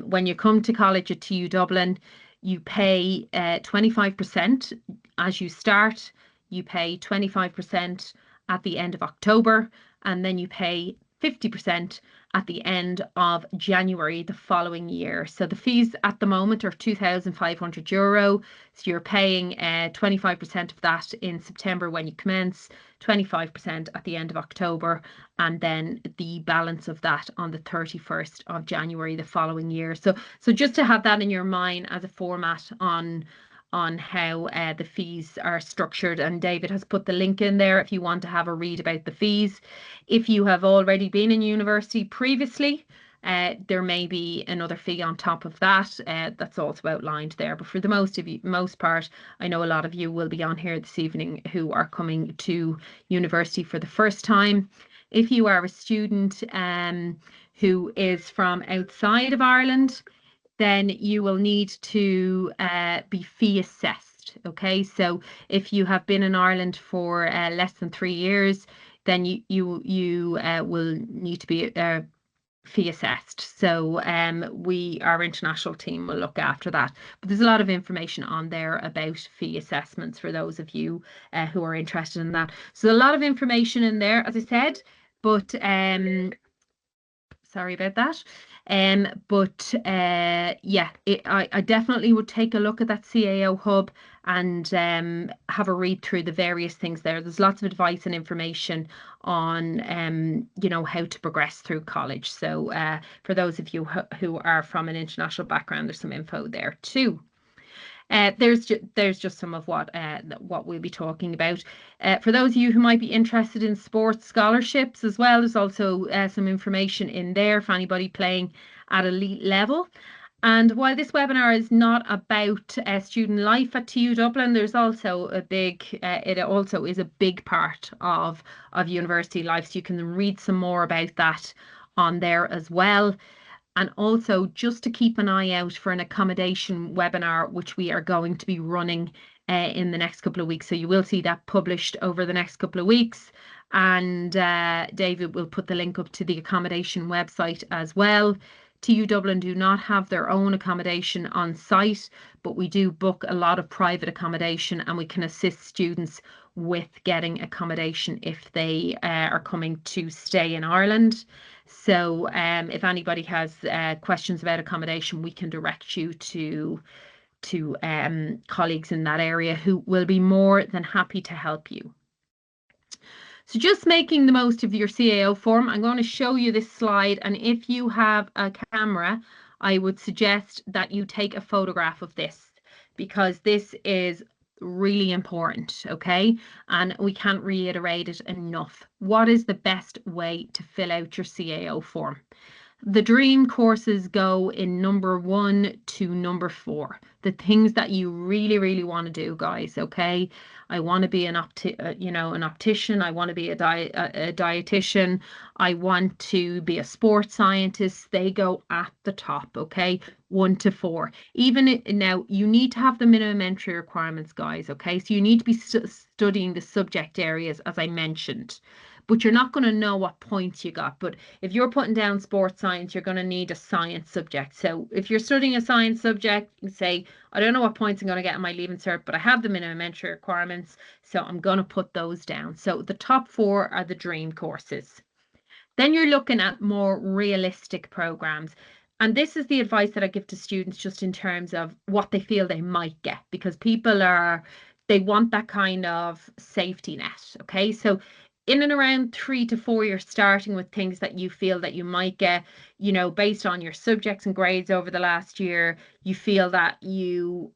When you come to college at TU Dublin, you pay 25% as you start. You pay 25% at the end of October, and then you pay 50% at the end of January the following year. So the fees at the moment are €2,500. So you're paying 25% of that in September when you commence, 25% at the end of October, and then the balance of that on the 31st of January the following year. So just to have that in your mind as a format on how the fees are structured, and David has put the link in there if you want to have a read about the fees. If you have already been in university previously, there may be another fee on top of that. That's also outlined there. But for the most part, I know a lot of you will be on here this evening who are coming to university for the first time. If you are a student who is from outside of Ireland, then you will need to be fee assessed. Okay, so if you have been in Ireland for less than 3 years, then you will need to be fee assessed. So our international team will look after that. But there's a lot of information on there about fee assessments for those of you who are interested in that. So a lot of information in there, as I said, but sorry about that. Yeah, I definitely would take a look at that CAO hub and have a read through the various things there. There's lots of advice and information on you know, how to progress through college. So for those of you who are from an international background, there's some info there too. There's just some of what we'll be talking about. For those of you who might be interested in sports scholarships as well, there's also some information in there for anybody playing at elite level. And while this webinar is not about student life at TU Dublin, there's also it also is a big part of university life. So you can read some more about that on there as well. And also just to keep an eye out for an accommodation webinar, which we are going to be running in the next couple of weeks. So you will see that published over the next couple of weeks. And David will put the link up to the accommodation website as well. TU Dublin do not have their own accommodation on site, but we do book a lot of private accommodation, and we can assist students with getting accommodation if they are coming to stay in Ireland. So if anybody has questions about accommodation, we can direct you to colleagues in that area who will be more than happy to help you. So just making the most of your CAO form, I'm going to show you this slide, and if you have a camera, I would suggest that you take a photograph of this, because this is really important, okay? And we can't reiterate it enough. What is the best way to fill out your CAO form? The dream courses go in number 1 to number 4. The things that you really, really want to do, guys. Okay, I want to be an an optician. I want to be a dietitian. I want to be a sports scientist. They go at the top. Okay, 1 to 4. Even now, you need to have the minimum entry requirements, guys. Okay, so you need to be studying the subject areas as I mentioned, but you're not going to know what points you got. But if you're putting down sports science, you're going to need a science subject. So if you're studying a science subject, you say, I don't know what points I'm going to get in my Leaving Cert, but I have the minimum entry requirements, so I'm going to put those down. So the top 4 are the dream courses. Then you're looking at more realistic programs. And this is the advice that I give to students just in terms of what they feel they might get, because they want that kind of safety net. Okay, so in and around 3 to 4, you're starting with things that you feel that you might get, based on your subjects and grades over the last year. You feel that you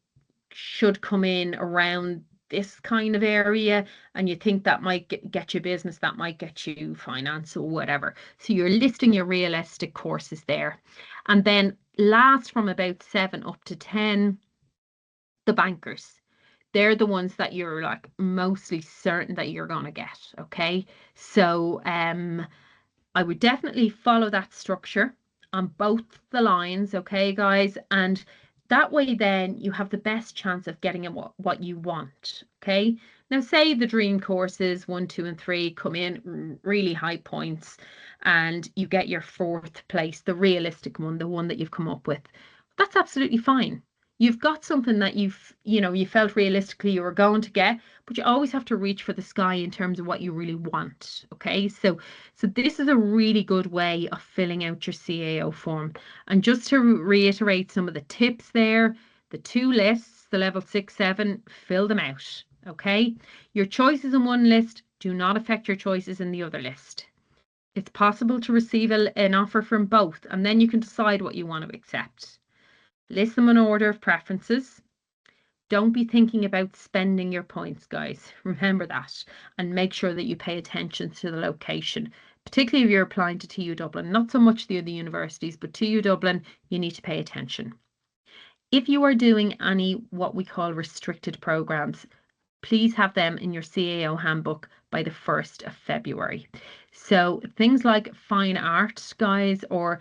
should come in around this kind of area, and you think that might get you business, that might get you finance or whatever. So you're listing your realistic courses there. And then last, from about 7 up to 10, the bankers. They're the ones that you're like mostly certain that you're going to get. Okay, so I would definitely follow that structure on both the lines, okay, guys? And that way then you have the best chance of getting what you want, okay? Now, say the dream courses 1, 2, and 3 come in really high points and you get your 4th place, the realistic one, the one that you've come up with. That's absolutely fine. You've got something that you felt realistically you were going to get, but you always have to reach for the sky in terms of what you really want, okay? So this is a really good way of filling out your CAO form. And just to reiterate some of the tips there, the 2 lists, the level 6, 7, fill them out, okay? Your choices in one list do not affect your choices in the other list. It's possible to receive an offer from both, and then you can decide what you want to accept. List them in order of preferences. Don't be thinking about spending your points, guys. Remember that, and make sure that you pay attention to the location, particularly if you're applying to TU Dublin. Not so much the other universities, but TU Dublin, you need to pay attention. If you are doing any what we call restricted programs, please have them in your CAO handbook by the 1st of February. So things like fine art, guys, or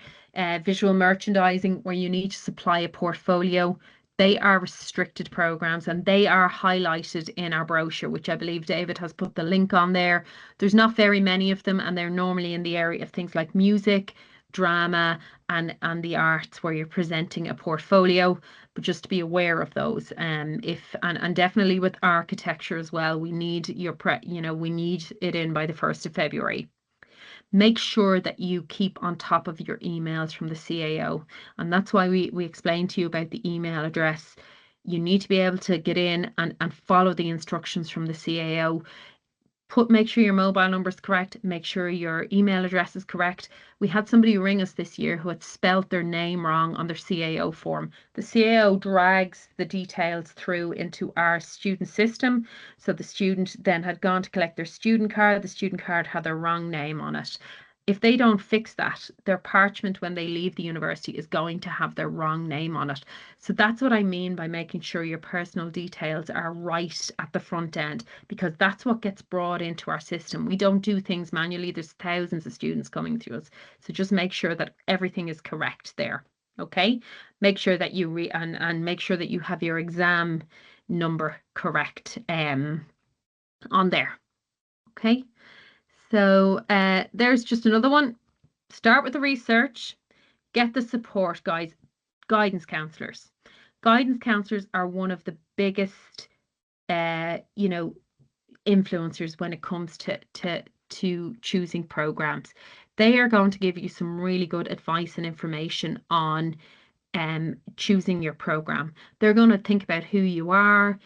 visual merchandising, where you need to supply a portfolio, they are restricted programs, and they are highlighted in our brochure, which I believe David has put the link on there. There's not very many of them, and they're normally in the area of things like music, drama, and the arts, where you're presenting a portfolio. But just to be aware of those. And definitely with architecture as well, we need we need it in by the 1st of February. Make sure that you keep on top of your emails from the CAO. And that's why we explained to you about the email address. You need to be able to get in and follow the instructions from the CAO. Make sure your mobile number is correct. Make sure your email address is correct. We had somebody ring us this year who had spelt their name wrong on their CAO form. The CAO drags the details through into our student system. So the student then had gone to collect their student card. The student card had their wrong name on it. If they don't fix that, their parchment when they leave the university is going to have their wrong name on it. So that's what I mean by making sure your personal details are right at the front end, because that's what gets brought into our system. We don't do things manually. There's thousands of students coming through us. So just make sure that everything is correct there. Okay, make sure that you and make sure that you have your exam number correct on there. Okay. So there's just another one. Start with the research, get the support, guys. Guidance counselors. Guidance counselors are one of the biggest, influencers when it comes to choosing programs. They are going to give you some really good advice and information on choosing your program. They're going to think about who you are.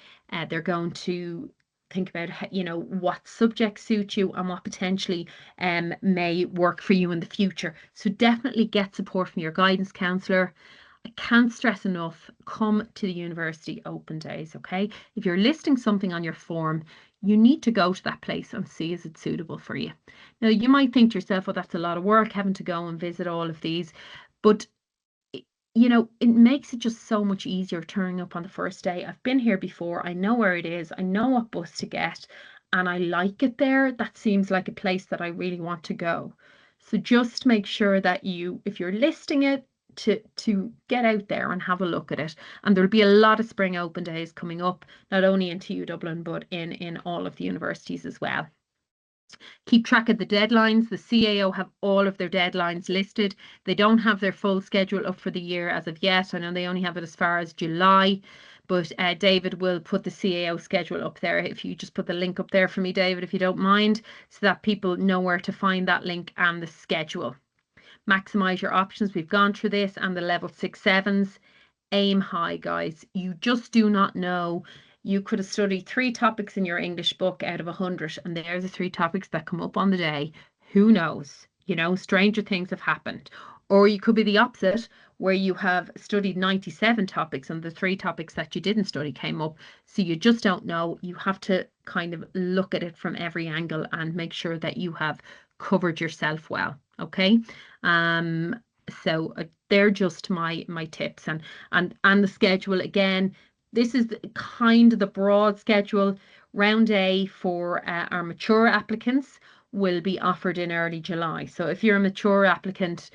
They're going to think about what subjects suit you and what potentially may work for you in the future. So definitely get support from your guidance counselor. I can't stress enough, come to the university open days, okay? If you're listing something on your form, you need to go to that place and see is it suitable for you. Now, you might think to yourself, well, that's a lot of work having to go and visit all of these, but you know, it makes it just so much easier turning up on the first day. I've been here before. I know where it is. I know what bus to get, and I like it there. That seems like a place that I really want to go. So just make sure that you, if you're listing it, to get out there and have a look at it. And there'll be a lot of spring open days coming up, not only in TU Dublin, but in all of the universities as well. Keep track of the deadlines. The CAO have all of their deadlines listed. They don't have their full schedule up for the year as of yet. I know they only have it as far as July, but David will put the CAO schedule up there. If you just put the link up there for me, David, if you don't mind, so that people know where to find that link and the schedule. Maximize your options. We've gone through this, and the level 6-7s. Aim high, guys. You just do not know. You could have studied 3 topics in your English book out of 100, and they're the 3 topics that come up on the day. Who knows? You know, stranger things have happened. Or you could be the opposite, where you have studied 97 topics and the 3 topics that you didn't study came up. So you just don't know. You have to kind of look at it from every angle and make sure that you have covered yourself well. Okay. So they're just my tips, and the schedule again. This is kind of the broad schedule. Round A for our mature applicants will be offered in early July. So if you're a mature applicant,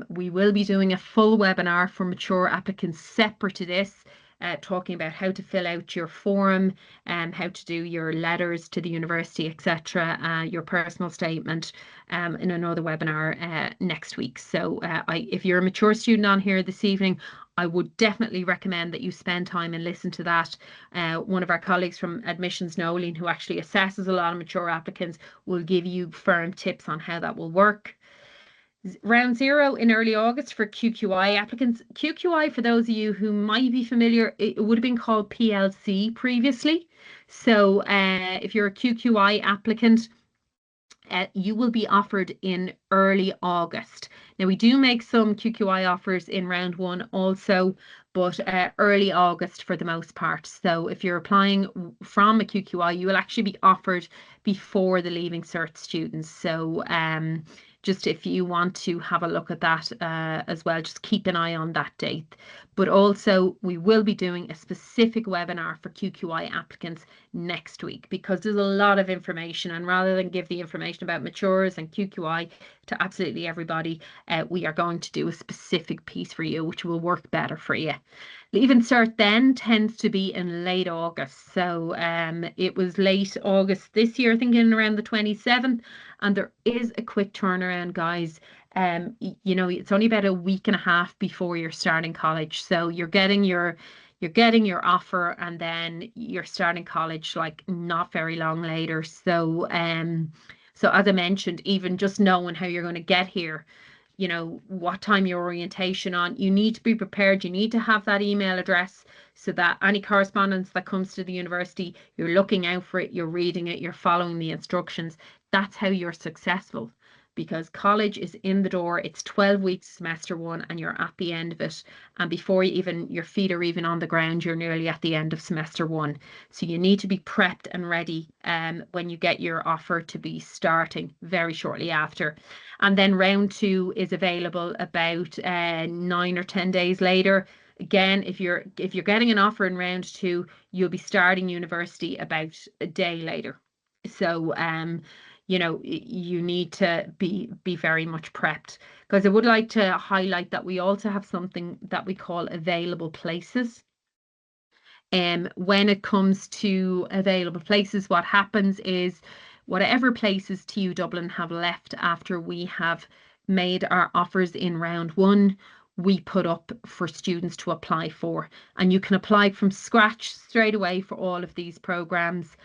we will be doing a full webinar for mature applicants separate to this, talking about how to fill out your form and how to do your letters to the university, etc., your personal statement, in another webinar next week. So if you're a mature student on here this evening, I would definitely recommend that you spend time and listen to that. One of our colleagues from Admissions, Nolene, who actually assesses a lot of mature applicants, will give you firm tips on how that will work. Round 0 in early August for QQI applicants. QQI, for those of you who might be familiar, it would have been called PLC previously. So if you're a QQI applicant, you will be offered in early August. Now, we do make some QQI offers in round 1 also, but early August for the most part. So if you're applying from a QQI, you will actually be offered before the Leaving Cert students. So just if you want to have a look at that as well, just keep an eye on that date. But also, we will be doing a specific webinar for QQI applicants next week, because there's a lot of information, and rather than give the information about matures and QQI to absolutely everybody, we are going to do a specific piece for you, which will work better for you. Leaving Cert then tends to be in late August. So it was late August this year, I think in around the 27th, and there is a quick turnaround, guys. You know, it's only about a week and a half before you're starting college. So you're getting your offer, and then you're starting college like not very long later. So so as I mentioned, even just knowing how you're going to get here, you know, what time your orientation on, you need to be prepared. You need to have that email address so that any correspondence that comes to the university, you're looking out for it, you're reading it, you're following the instructions. That's how you're successful, because college is in the door. It's 12 weeks semester 1, and you're at the end of it. And before your feet are even on the ground, you're nearly at the end of semester 1. So you need to be prepped and ready when you get your offer to be starting very shortly after. And then round 2 is available about 9 or 10 days later. Again, if you're getting an offer in round 2, you'll be starting university about a day later. So you know, you need to be very much prepped, because I would like to highlight that we also have something that we call available places. When it comes to available places, what happens is whatever places TU Dublin have left after we have made our offers in round 1, we put up for students to apply for, and you can apply from scratch straight away for all of these programs.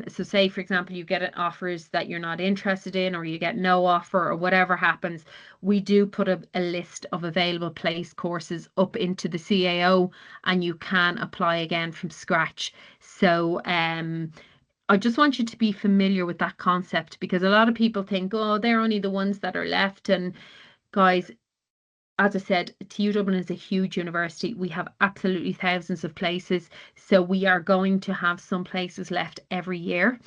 So say, for example, you get offers that you're not interested in, or you get no offer, or whatever happens, we do put a list of available place courses up into the CAO, and you can apply again from scratch. So I just want you to be familiar with that concept, because a lot of people think, oh, they're only the ones that are left. And guys, as I said, TU Dublin is a huge university. We have absolutely thousands of places. So we are going to have some places left every year.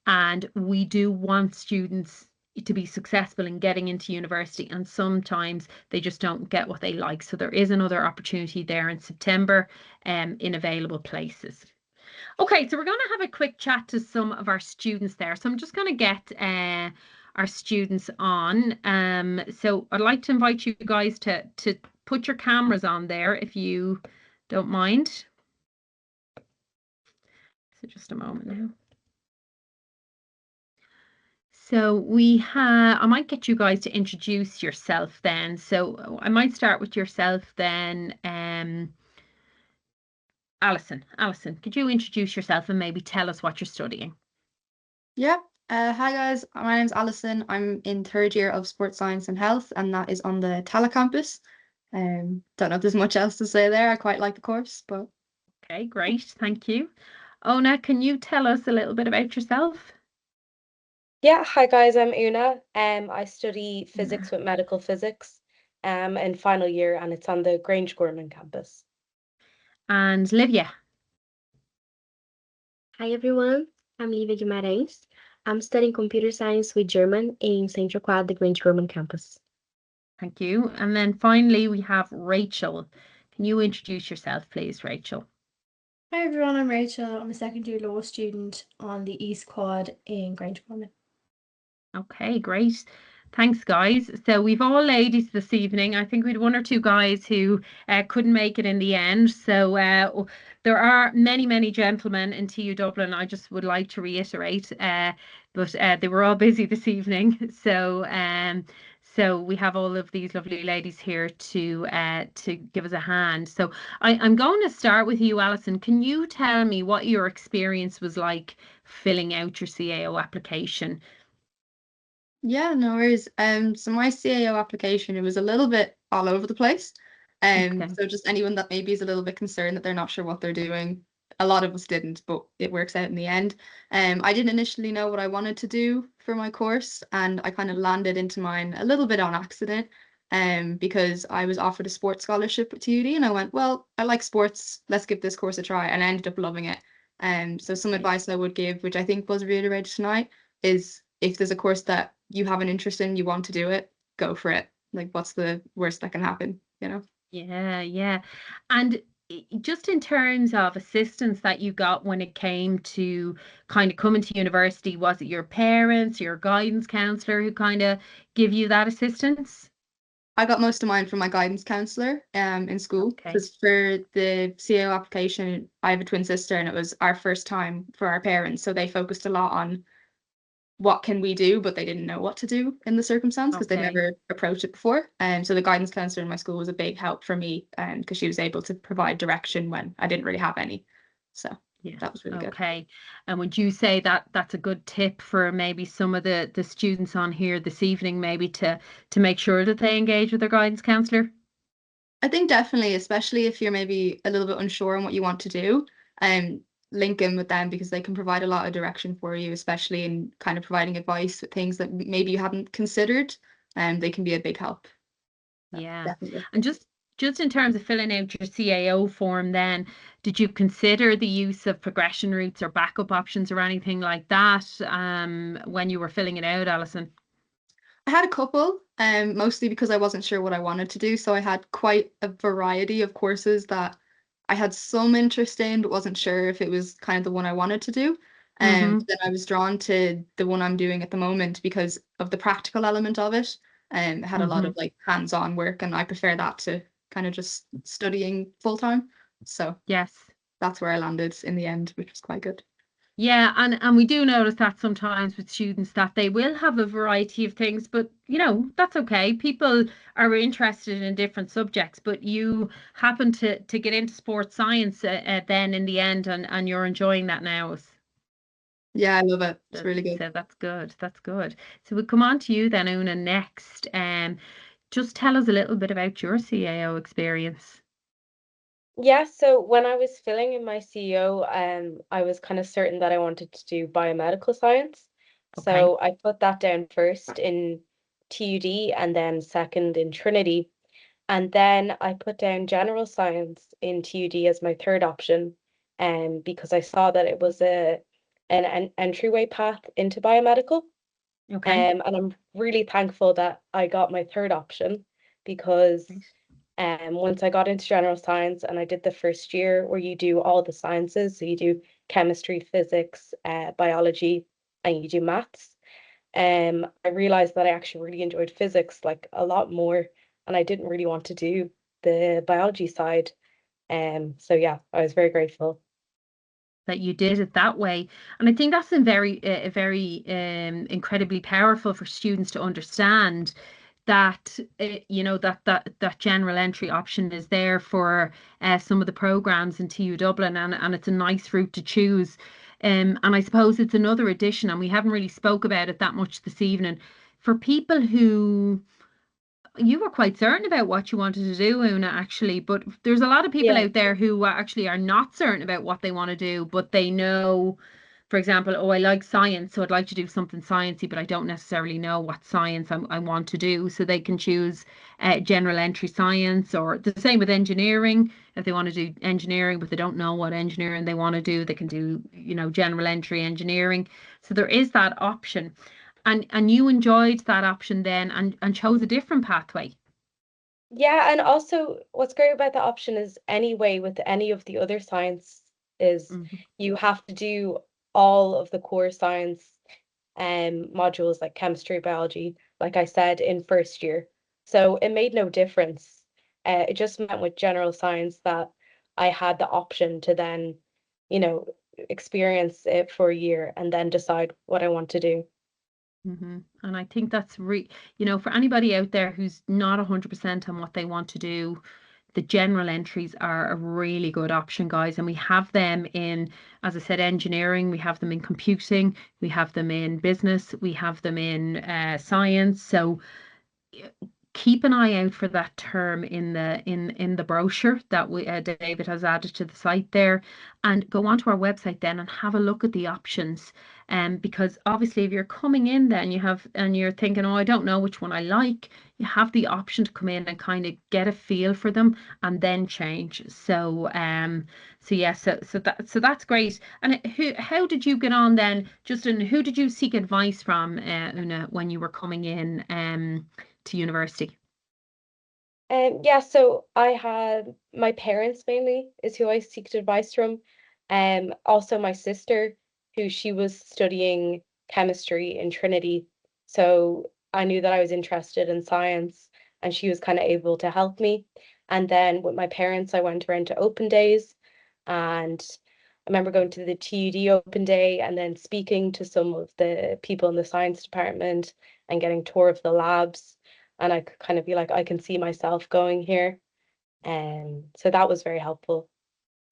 And we do want students to be successful in getting into university. And sometimes they just don't get what they like. So there is another opportunity there in September in available places. Okay, so we're going to have a quick chat to some of our students there. So I'm just going to get our students on. So I'd like to invite you guys to put your cameras on there if you don't mind. So just a moment now. So I might get you guys to introduce yourself then. So I might start with yourself then. Alison, could you introduce yourself and maybe tell us what you're studying? Yeah. Hi guys, my name's Alison. I'm in third year of Sports Science and Health, and that is on the Tala campus. Don't know if there's much else to say there. I quite like the course, but Okay, great, thank you. Ona, can you tell us a little bit about yourself? Yeah, hi guys, I'm Una. I study physics with medical physics in final year, and it's on the Grange Gorman campus. And Livia. Hi everyone, I'm Livia Guimarães. I'm studying computer science with German in Central Quad, the Grange Gorman campus. Thank you. And then finally we have Rachel. Can you introduce yourself, please, Rachel? Hi everyone, I'm Rachel. I'm a second year law student on the East Quad in Grange Gorman. Okay, great. Thanks, guys. So we've all ladies this evening. I think we had one or two guys who couldn't make it in the end. So there are many, many gentlemen in TU Dublin. I just would like to reiterate, but they were all busy this evening. So we have all of these lovely ladies here to give us a hand. So I'm going to start with you, Alison. Can you tell me what your experience was like filling out your CAO application? yeah, no worries. So my CAO application, it was a little bit all over the place. Okay. So just anyone that maybe is a little bit concerned that they're not sure what they're doing, a lot of us didn't, but it works out in the end. I didn't initially know what I wanted to do for my course, and I kind of landed into mine a little bit on accident. Because I was offered a sports scholarship at TUD, and I went, well, I like sports, let's give this course a try, and I ended up loving it. So some advice I would give, which I think was reiterated tonight, is if there's a course that you have an interest in, you want to do it, go for it. Like, what's the worst that can happen, you know? Yeah. And just in terms of assistance that you got when it came to kind of coming to university, was it your parents, your guidance counselor who kind of give you that assistance? I got most of mine from my guidance counselor in school, Okay. because for the CAO application, I have a twin sister, and it was our first time for our parents, so they focused a lot on what can we do, but they didn't know what to do in the circumstance because they'd Okay. never approached it before. So the guidance counselor in my school was a big help for me, because she was able to provide direction when I didn't really have any. So Yeah. that was really good. Okay. And would you say that that's a good tip for maybe some of the students on here this evening, maybe to make sure that they engage with their guidance counselor? I think definitely, especially if you're maybe a little bit unsure on what you want to do, link in with them, because they can provide a lot of direction for you, especially in kind of providing advice with things that maybe you hadn't considered, and they can be a big help. Yeah. Definitely. And just in terms of filling out your CAO form then, did you consider the use of progression routes or backup options or anything like that when you were filling it out, Alison? I had a couple, mostly because I wasn't sure what I wanted to do. So I had quite a variety of courses that I had some interest in, but wasn't sure if it was kind of the one I wanted to do. Mhm. Then I was drawn to the one I'm doing at the moment because of the practical element of it. It had a lot of like hands-on work, and I prefer that to kind of just studying full time. So Yes. that's where I landed in the end, which was quite good. Yeah, and we do notice that sometimes with students that they will have a variety of things, but that's okay. People are interested in different subjects, but you happen to get into sports science then in the end, and you're enjoying that now. Yeah, I love it. It's really good. So that's good. That's good. So we'll come on to you then, Una, next. Just tell us a little bit about your CAO experience. Yeah, so when I was filling in my CEO, I was kind of certain that I wanted to do biomedical science. Okay. So I put that down first in TUD and then second in Trinity. And then I put down general science in TUD as my third option, because I saw that it was an entryway path into biomedical. Okay. And I'm really thankful that I got my third option, because once I got into general science and I did the first year where you do all the sciences, so you do chemistry, physics, biology, and you do maths. I realized that I actually really enjoyed physics like a lot more, and I didn't really want to do the biology side. So yeah, I was very grateful. That you did it that way, and I think that's very incredibly powerful for students to understand that that general entry option is there for some of the programs in TU Dublin, and it's a nice route to choose. And I suppose it's another addition, and we haven't really spoke about it that much this evening, for people who you were quite certain about what you wanted to do, Una, actually, but there's a lot of people Yeah. out there who actually are not certain about what they want to do, but they know, for example, oh, I like science, so I'd like to do something sciencey, but I don't necessarily know what science I want to do. So they can choose general entry science, or the same with engineering. If they want to do engineering, but they don't know what engineering they want to do, they can do, general entry engineering. So there is that option. And you enjoyed that option then, and chose a different pathway. Yeah, and also what's great about that option is, anyway, with any of the other science, is Mhm. you have to do all of the core science modules like chemistry, biology, like I said, in first year. So it made no difference. It just meant with general science that I had the option to then, you know, experience it for a year and then decide what I want to do. And I think that's for anybody out there who's not 100% on what they want to do, the general entries are a really good option, guys. And we have them in, as I said, engineering, we have them in computing, we have them in business, we have them in science. So keep an eye out for that term in the brochure that David has added to the site there, and go onto our website then and have a look at the options. Because obviously if you're coming in then and you're thinking, oh, I don't know which one I like, you have the option to come in and kind of get a feel for them and then change. So yeah, so that's great. And how did you get on then, Justin? Who did you seek advice from, Una, when you were coming in to university? Yeah, so I had my parents mainly is who I seeked advice from. Also my sister, who she was studying chemistry in Trinity. So I knew that I was interested in science, and she was kind of able to help me. And then with my parents, I went around to open days, and I remember going to the TUD open day and then speaking to some of the people in the science department and getting tour of the labs, and I could kind of be like, I can see myself going here. And so that was very helpful.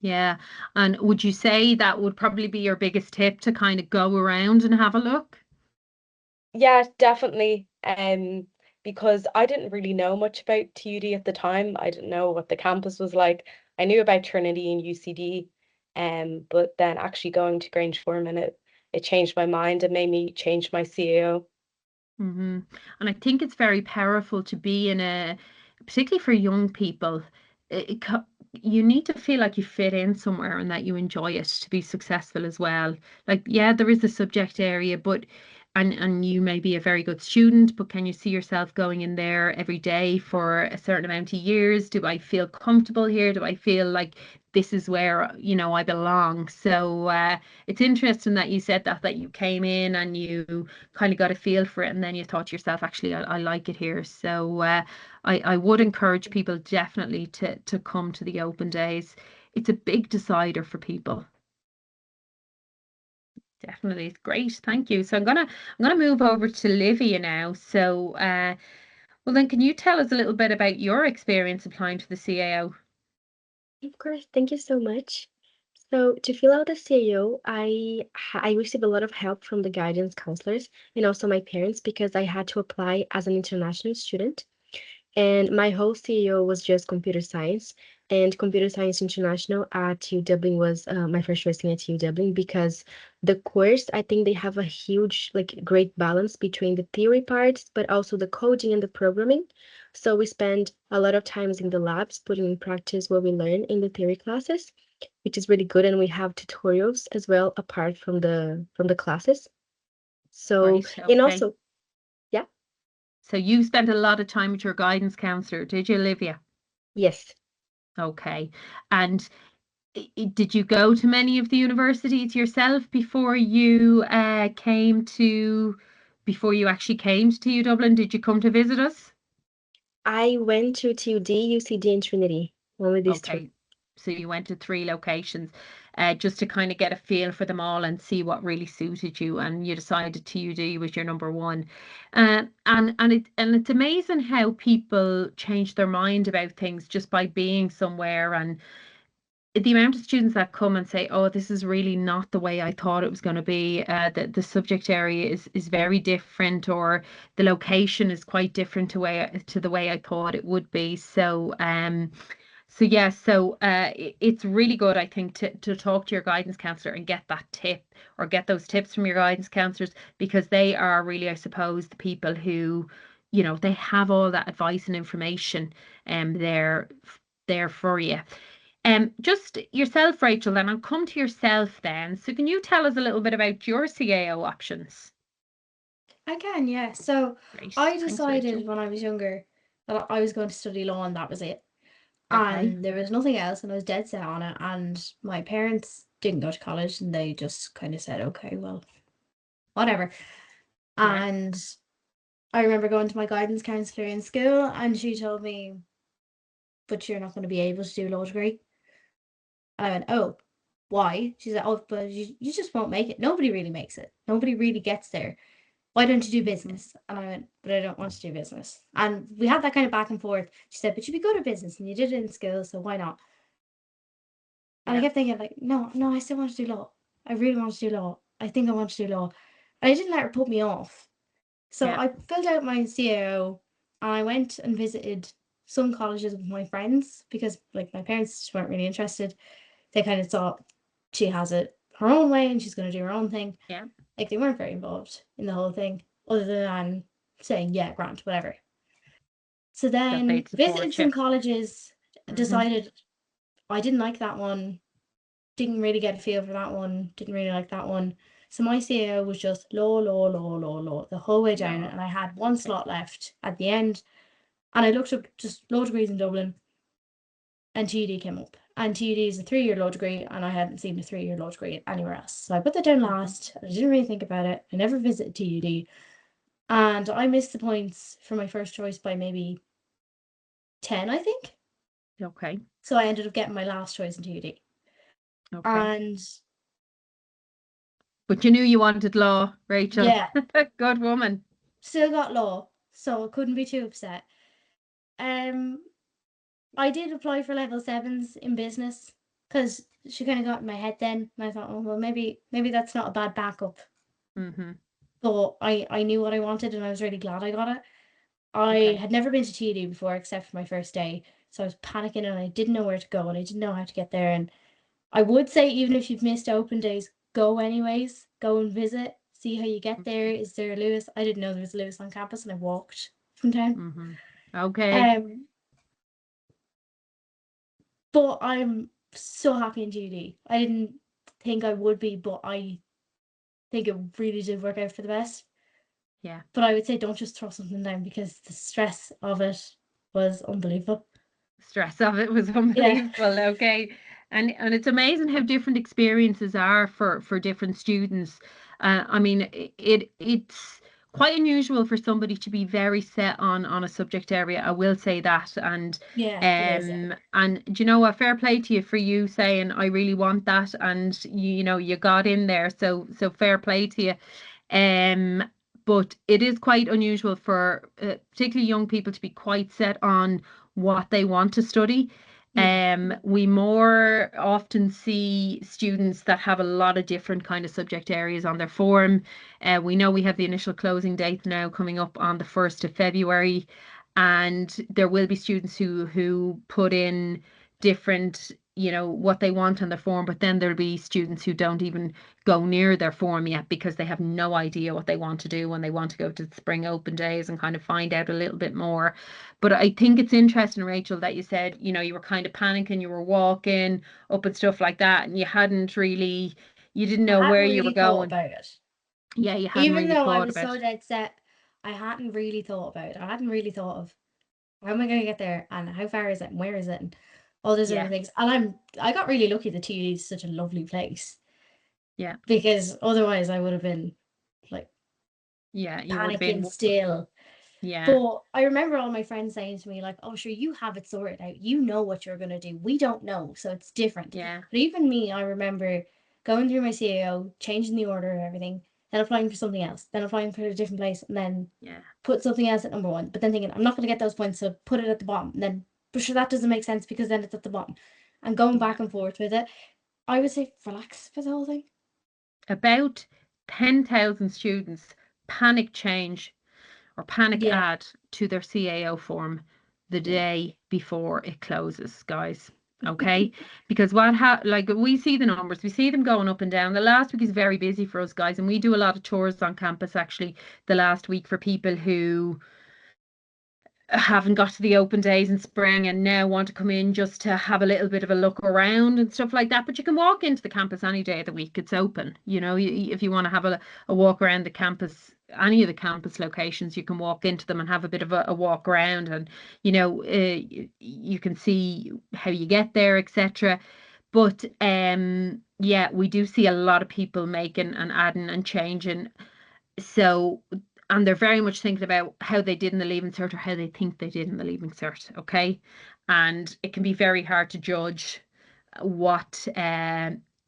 Yeah. And would you say that would probably be your biggest tip, to kind of go around and have a look? Yeah, definitely. Because I didn't really know much about TUD at the time. I didn't know what the campus was like. I knew about Trinity and UCD, but then actually going to Grangeform, it changed my mind and made me change my CAO. And I think it's very powerful to be particularly for young people, you need to feel like you fit in somewhere and that you enjoy it to be successful as well. Like, yeah, there is a subject area, but and you may be a very good student, but can you see yourself going in there every day for a certain amount of years? Do I feel comfortable here? Do I feel like this is where, I belong? So it's interesting that you said that you came in and you kind of got a feel for it, and then you thought to yourself, actually, I like it here. So I would encourage people definitely to come to the open days. It's a big decider for people. Definitely. It's great. Thank you. So I'm gonna move over to Livia now. So well then, can you tell us a little bit about your experience applying to the CAO? Of course, thank you so much. So to fill out the CAO, I received a lot of help from the guidance counselors and also my parents, because I had to apply as an international student. And my whole CAO was just computer science, and computer science international at TU Dublin was my first choice at TU Dublin, because the course, I think they have a huge, like, great balance between the theory parts, but also the coding and the programming. So we spend a lot of times in the labs putting in practice what we learn in the theory classes, which is really good. And we have tutorials as well apart from the classes. So Right, and okay. also, yeah, So you spent a lot of time with your guidance counselor, did you, Olivia? yes. Okay. And did you go to many of the universities yourself before you before you actually came to TU Dublin? Did you come to visit us? I went to TUD, UCD, and Trinity. Only these three. Okay. So you went to 3 locations, just to kind of get a feel for them all and see what really suited you, and you decided TUD was your number one. And it's amazing how people change their mind about things just by being somewhere, and the amount of students that come and say, "Oh, this is really not the way I thought it was going to be. The subject area is very different, or the location is quite different to the way I thought it would be." So yeah, so it's really good, I think, to talk to your guidance counselor and get that tip, or get those tips from your guidance counselors, because they are really, I suppose, the people who, they have all that advice and information there for you. Just yourself, Rachel, then I'll come to yourself then. So can you tell us a little bit about your CAO options? I can, yeah. So Great. I Thanks, decided Rachel. when I was younger that I was going to study law and that was it. Okay. And there was nothing else, and I was dead set on it. And my parents didn't go to college, and they just kind of said, okay, well, whatever. Yeah. And I remember going to my guidance counselor in school, and she told me, but you're not going to be able to do law degree. And I went, oh, why? She said, oh, but you just won't make it. Nobody really makes it. Nobody really gets there. Why don't you do business? And I went, but I don't want to do business. And we had that kind of back and forth. She said, but you'd be good at business and you did it in school, so why not? And I Yeah. kept thinking, like, no, I still want to do law. I really want to do law. I think I want to do law. And I didn't let her put me off. So Yeah. I filled out my CAO and I went and visited some colleges with my friends because, like, my parents just weren't really interested. They kind of thought she has it her own way and she's going to do her own thing. Yeah. Like, they weren't very involved in the whole thing, other than saying, yeah, grant, whatever. So That then they'd visited support you. some colleges, decided I didn't like that one, didn't really get a feel for that one, didn't really like that one. So my CAO was just law the whole way down, Law. and I had one Okay. slot left at the end. And I looked up just law degrees in Dublin, and TUD came up. And TUD is a 3-year law degree, and I hadn't seen a 3-year law degree anywhere else. So I put that down last. I didn't really think about it. I never visited TUD. And I missed the points for my first choice by maybe 10, I think. Okay. So I ended up getting my last choice in TUD. Okay. And But you knew you wanted law, Rachel. yeah, Good woman. still got law, so I couldn't be too upset. I did apply for level 7s in business because she kind of got in my head then, and I thought, oh well, maybe that's not a bad backup. But I knew what I wanted, and I was really glad I got it. I Okay. had never been to TD before except for my first day, so I was panicking and I didn't know where to go and I didn't know how to get there. And I would say, even if you've missed open days, go anyways. Go and visit, see how you get there. Is there a Lewis? I didn't know there was a Lewis on campus, and I walked from town. Okay. But I'm so happy in GD. I didn't think I would be, but I think it really did work out for the best. Yeah. But I would say don't just throw something down, because the stress of it was unbelievable. Stress of it was unbelievable. Okay. And it's amazing how different experiences are for different students. I mean, it's quite unusual for somebody to be very set on a subject area. I will say that. And Yeah, it is. Yeah. and do you know what? Fair play to you for you saying I really want that, and you got in there. So fair play to you. Um, but it is quite unusual for particularly young people to be quite set on what they want to study. We more often see students that have a lot of different kind of subject areas on their form. We know we have the initial closing date now coming up on the 1st of February, and there will be students who put in different, you know, what they want on the form, but then there'll be students who don't even go near their form yet because they have no idea what they want to do when they want to go to the spring open days and kind of find out a little bit more. But I think it's interesting, Rachel, that you said, you know, you were kind of panicking, you were walking up and stuff like that, and you hadn't really, you didn't I know where hadn't you were really thought going. about it. Yeah, you hadn't Even really though I thought was about so it. dead set, I hadn't really thought about it. I hadn't really thought of how am I going to get there and how far is it and where is it and all those Yeah. other things. And I got really lucky that TUD is such a lovely place. Yeah. Because otherwise I would have been like Yeah, you would have been, panicking still. yeah, But I remember all my friends saying to me, like, oh, sure, you have it sorted out. You know what you're going to do. We don't know. So it's different. yeah, But even me, I remember going through my CAO, changing the order of everything, then applying for something else, then applying for a different place, and then yeah, put something else at number one. But then thinking, I'm not going to get those points, so put it at the bottom. And then, but sure, that doesn't make sense because then it's at the bottom. And going yeah. back and forth with it, I would say relax for the whole thing. About 10,000 students panic change or panic Yeah. add to their CAO form the day before it closes, guys. Okay, because like we see the numbers, we see them going up and down. The last week is very busy for us, guys, and we do a lot of tours on campus actually the last week for people who haven't got to the open days in spring and now want to come in just to have a little bit of a look around and stuff like that. But you can walk into the campus any day of the week. It's open. You know, if you want to have a walk around the campus, any of the campus locations, you can walk into them and have a bit of a walk around, and you know, you can see how you get there, etc. But yeah, we do see a lot of people making and adding and changing. So, and they're very much thinking about how they did in the Leaving Cert or how they think they did in the Leaving Cert, okay? And it can be very hard to judge what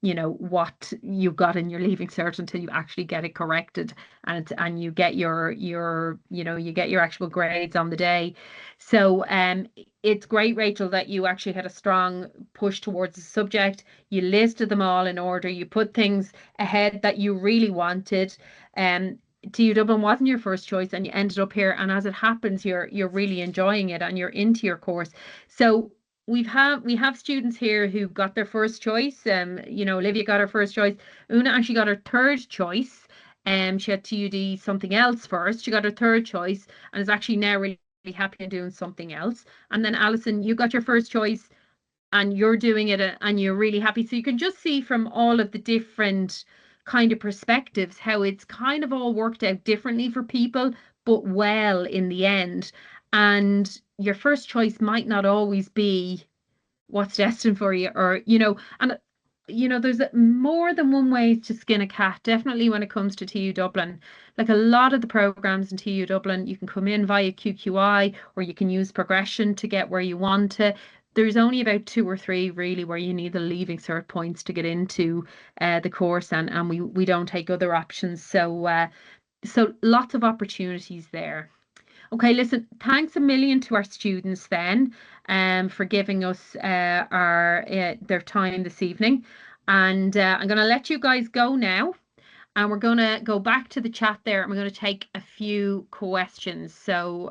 you know what you got in your Leaving Cert until you actually get it corrected and you get your you know you get your actual grades on the day. So it's great, Rachel, that you actually had a strong push towards the subject. You listed them all in order. You put things ahead that you really wanted. Um, TU Dublin wasn't your first choice, and you ended up here. And as it happens, you're really enjoying it, and you're into your course. So we have students here who got their first choice. You know, Olivia got her first choice. Una actually got her third choice. She had TUD something else first. She got her third choice and is actually now really happy and doing something else. And then Alison, you got your first choice and you're doing it and you're really happy. So you can just see from all of the different kind of perspectives how it's kind of all worked out differently for people, but well in the end. And your first choice might not always be what's destined for you, or you know, and you know, there's more than one way to skin a cat, definitely when it comes to TU Dublin. Like a lot of the programs in TU Dublin, you can come in via QQI or you can use progression to get where you want to. There's only about 2 or 3 really where you need the Leaving Cert points to get into the course, and we don't take other options. So lots of opportunities there. Okay, listen, thanks a million to our students then for giving us their time this evening. And I'm going to let you guys go now. And we're going to go back to the chat there and we're going to take a few questions. So,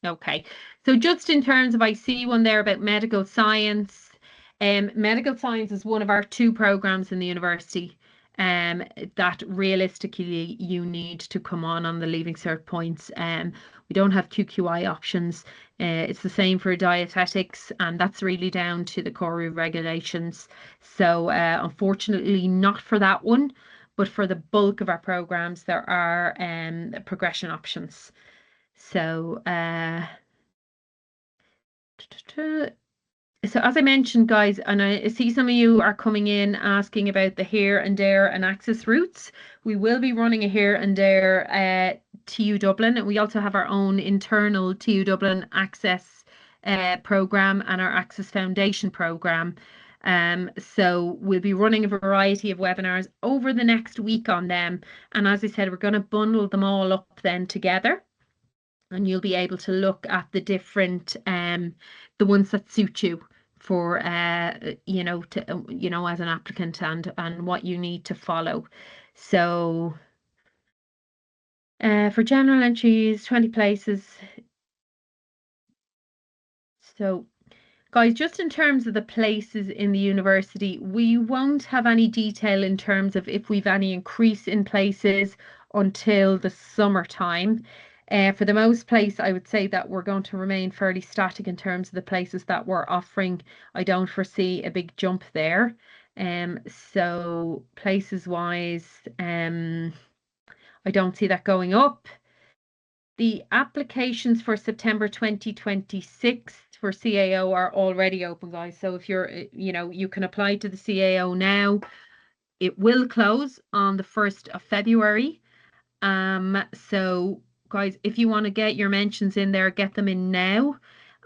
okay. So just in terms of, I see one there about medical science. Medical science is one of our 2 programs in the university that realistically you need to come on the Leaving Cert points. We don't have QQI options. It's the same for dietetics, and that's really down to the core regulations. So unfortunately not for that one, but for the bulk of our programs, there are progression options. So so as I mentioned, guys, and I see some of you are coming in asking about the here and there and access routes. We will be running a here and there TU Dublin, and we also have our own internal TU Dublin access program and our Access Foundation program. So we'll be running a variety of webinars over the next week on them. And as I said, we're going to bundle them all up then together. And you'll be able to look at the different the ones that suit you for you know, to you know, as an applicant, and what you need to follow. So for general entries, 20 places. So Guys, just in terms of the places in the university, we won't have any detail in terms of if we've any increase in places until the summertime. For the most place, I would say that we're going to remain fairly static in terms of the places that we're offering. I don't foresee a big jump there. So places wise, I don't see that going up. The applications for September 2026 for CAO are already open, guys. So if you're, you can apply to the CAO now. It will close on the 1st of February. So guys, if you want to get your mentions in there, get them in now.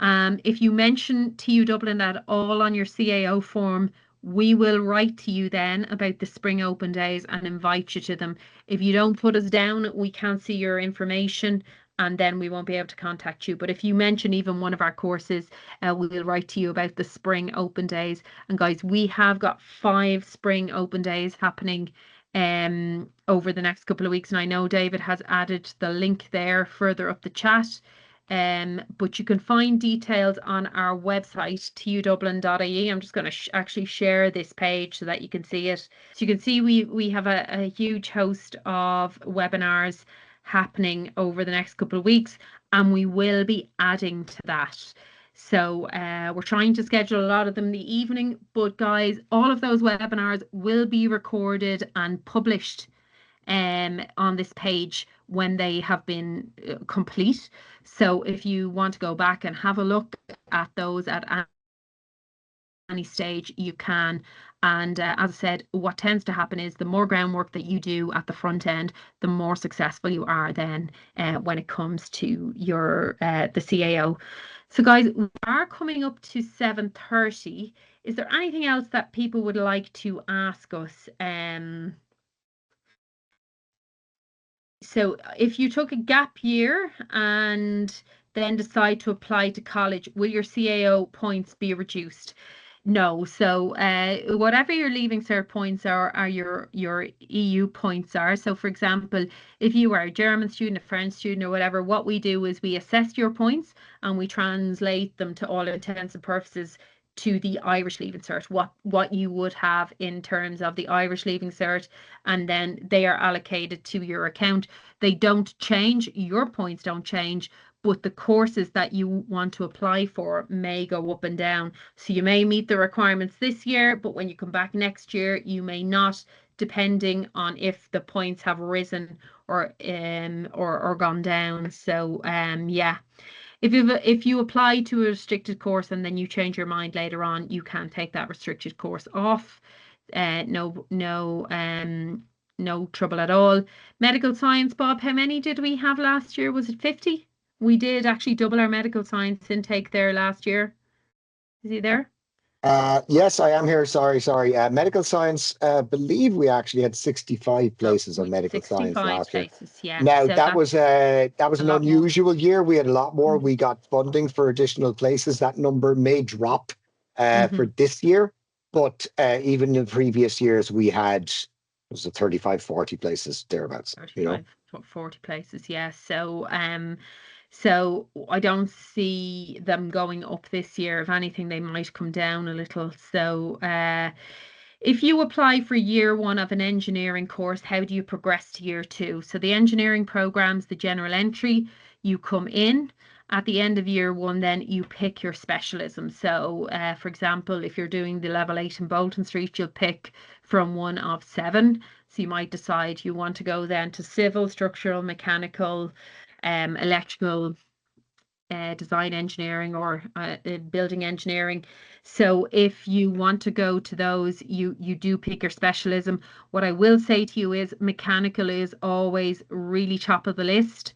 If you mention TU Dublin at all on your CAO form, we will write to you then about the spring open days and invite you to them. If you don't put us down, we can't see your information and then we won't be able to contact you. But if you mention even one of our courses, we will write to you about the spring open days. And guys, we have got 5 spring open days happening over the next couple of weeks. And I know David has added the link there further up the chat. But you can find details on our website, tudublin.ie. I'm just going to actually share this page so that you can see it. So you can see we have a huge host of webinars happening over the next couple of weeks, and we will be adding to that. So we're trying to schedule a lot of them in the evening, but guys, all of those webinars will be recorded and published on this page when they have been complete. So if you want to go back and have a look at those at any stage, you can. And as I said, what tends to happen is the more groundwork that you do at the front end, the more successful you are then when it comes to your the CAO. So guys, we are coming up to 7:30. Is there anything else that people would like to ask us? So if you took a gap year and then decide to apply to college, will your CAO points be reduced? No. So whatever your Leaving Cert points are your EU points are. So for example, if you are a German student, a French student or whatever, what we do is we assess your points and we translate them to all intents and purposes to the Irish Leaving Cert, what you would have in terms of the Irish Leaving Cert, and then they are allocated to your account. They don't change, your points don't change, but the courses that you want to apply for may go up and down. So you may meet the requirements this year, but when you come back next year, you may not, depending on if the points have risen or gone down. So yeah. If you apply to a restricted course and then you change your mind later on, you can take that restricted course off. No trouble at all. Medical science, Bob, how many did we have last year? Was it 50? We did actually double our medical science intake there last year. Is he there? Yes, I am here. Sorry. Medical science, believe we actually had 65 places on medical science last year. Yeah. Now So that was an unusual year. We had a lot more. We got funding for additional places. That number may drop for this year, but even in previous years we had, was it 35, 40 places thereabouts. 35, 40 places, yeah. So so I don't see them going up this year. If anything, they might come down a little. So if you apply for year 1 of an engineering course, how do you progress to year 2? So the engineering program's the general entry. You come in at the end of year 1, then you pick your specialism. So for example, if you're doing the level 8 in Bolton Street, you'll pick from 1 of 7. So you might decide you want to go then to civil, structural, mechanical, electrical, design engineering, or building engineering. So if you want to go to those, you do pick your specialism. What I will say to you is mechanical is always really top of the list.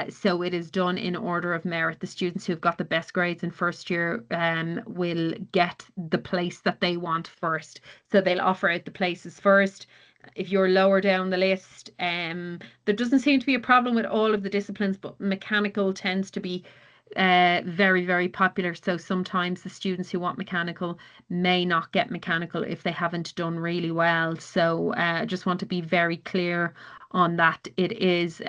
So it is done in order of merit. The students who've got the best grades in first year will get the place that they want first. So they'll offer out the places first. If you're lower down the list, there doesn't seem to be a problem with all of the disciplines, but mechanical tends to be very, very popular. So sometimes the students who want mechanical may not get mechanical if they haven't done really well. So I just want to be very clear on that. It is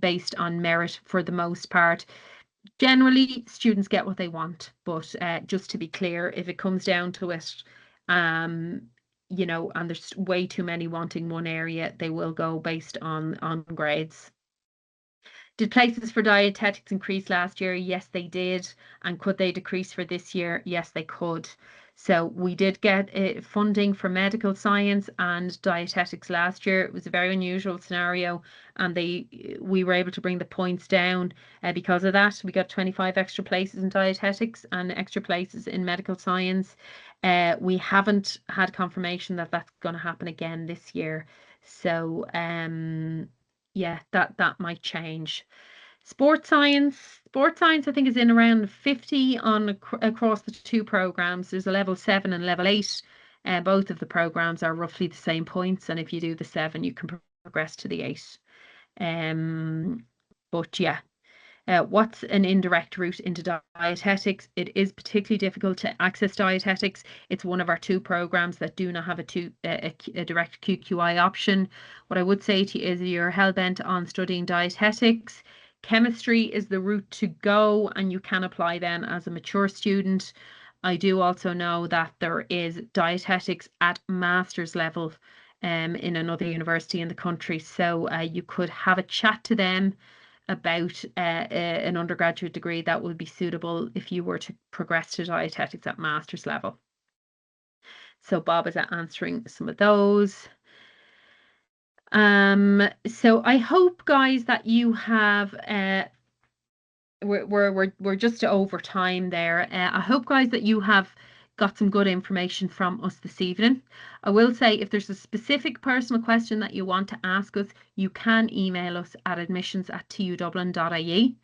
based on merit for the most part. generally, students get what they want, but just to be clear, if it comes down to it, you know, and there's way too many wanting one area, they will go based on grades. Did places for dietetics increase last year? Yes, they did. And could they decrease for this year? Yes, they could. So we did get funding for medical science and dietetics last year. It was a very unusual scenario, and we were able to bring the points down because of that. We got 25 extra places in dietetics and extra places in medical science. We haven't had confirmation that that's going to happen again this year. So yeah, that might change. Sports science, I think is in around 50 on across the two programs. There's a level 7 and level 8. Both of the programs are roughly the same points, and if you do the 7, you can progress to the 8. But yeah, what's an indirect route into dietetics? It is particularly difficult to access dietetics. It's one of our two programs that do not have a direct QQI option. What I would say to you is, you're hell-bent on studying dietetics, chemistry is the route to go, and you can apply then as a mature student. I do also know that there is dietetics at master's level in another university in the country. So you could have a chat to them about an undergraduate degree that would be suitable if you were to progress to dietetics at master's level. So Bob is answering some of those. So I hope, guys, that you have we're just over time there. I hope, guys, that you have got some good information from us this evening. I will say, if there's a specific personal question that you want to ask us, you can email us at admissions@tudublin.ie.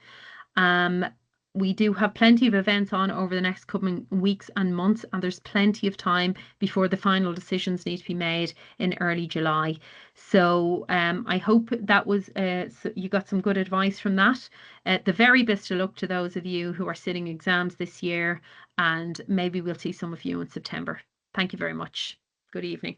We do have plenty of events on over the next coming weeks and months, and there's plenty of time before the final decisions need to be made in early July. So I hope that was so you got some good advice from that. The very best of luck to those of you who are sitting exams this year, and maybe we'll see some of you in September. Thank you very much. Good evening.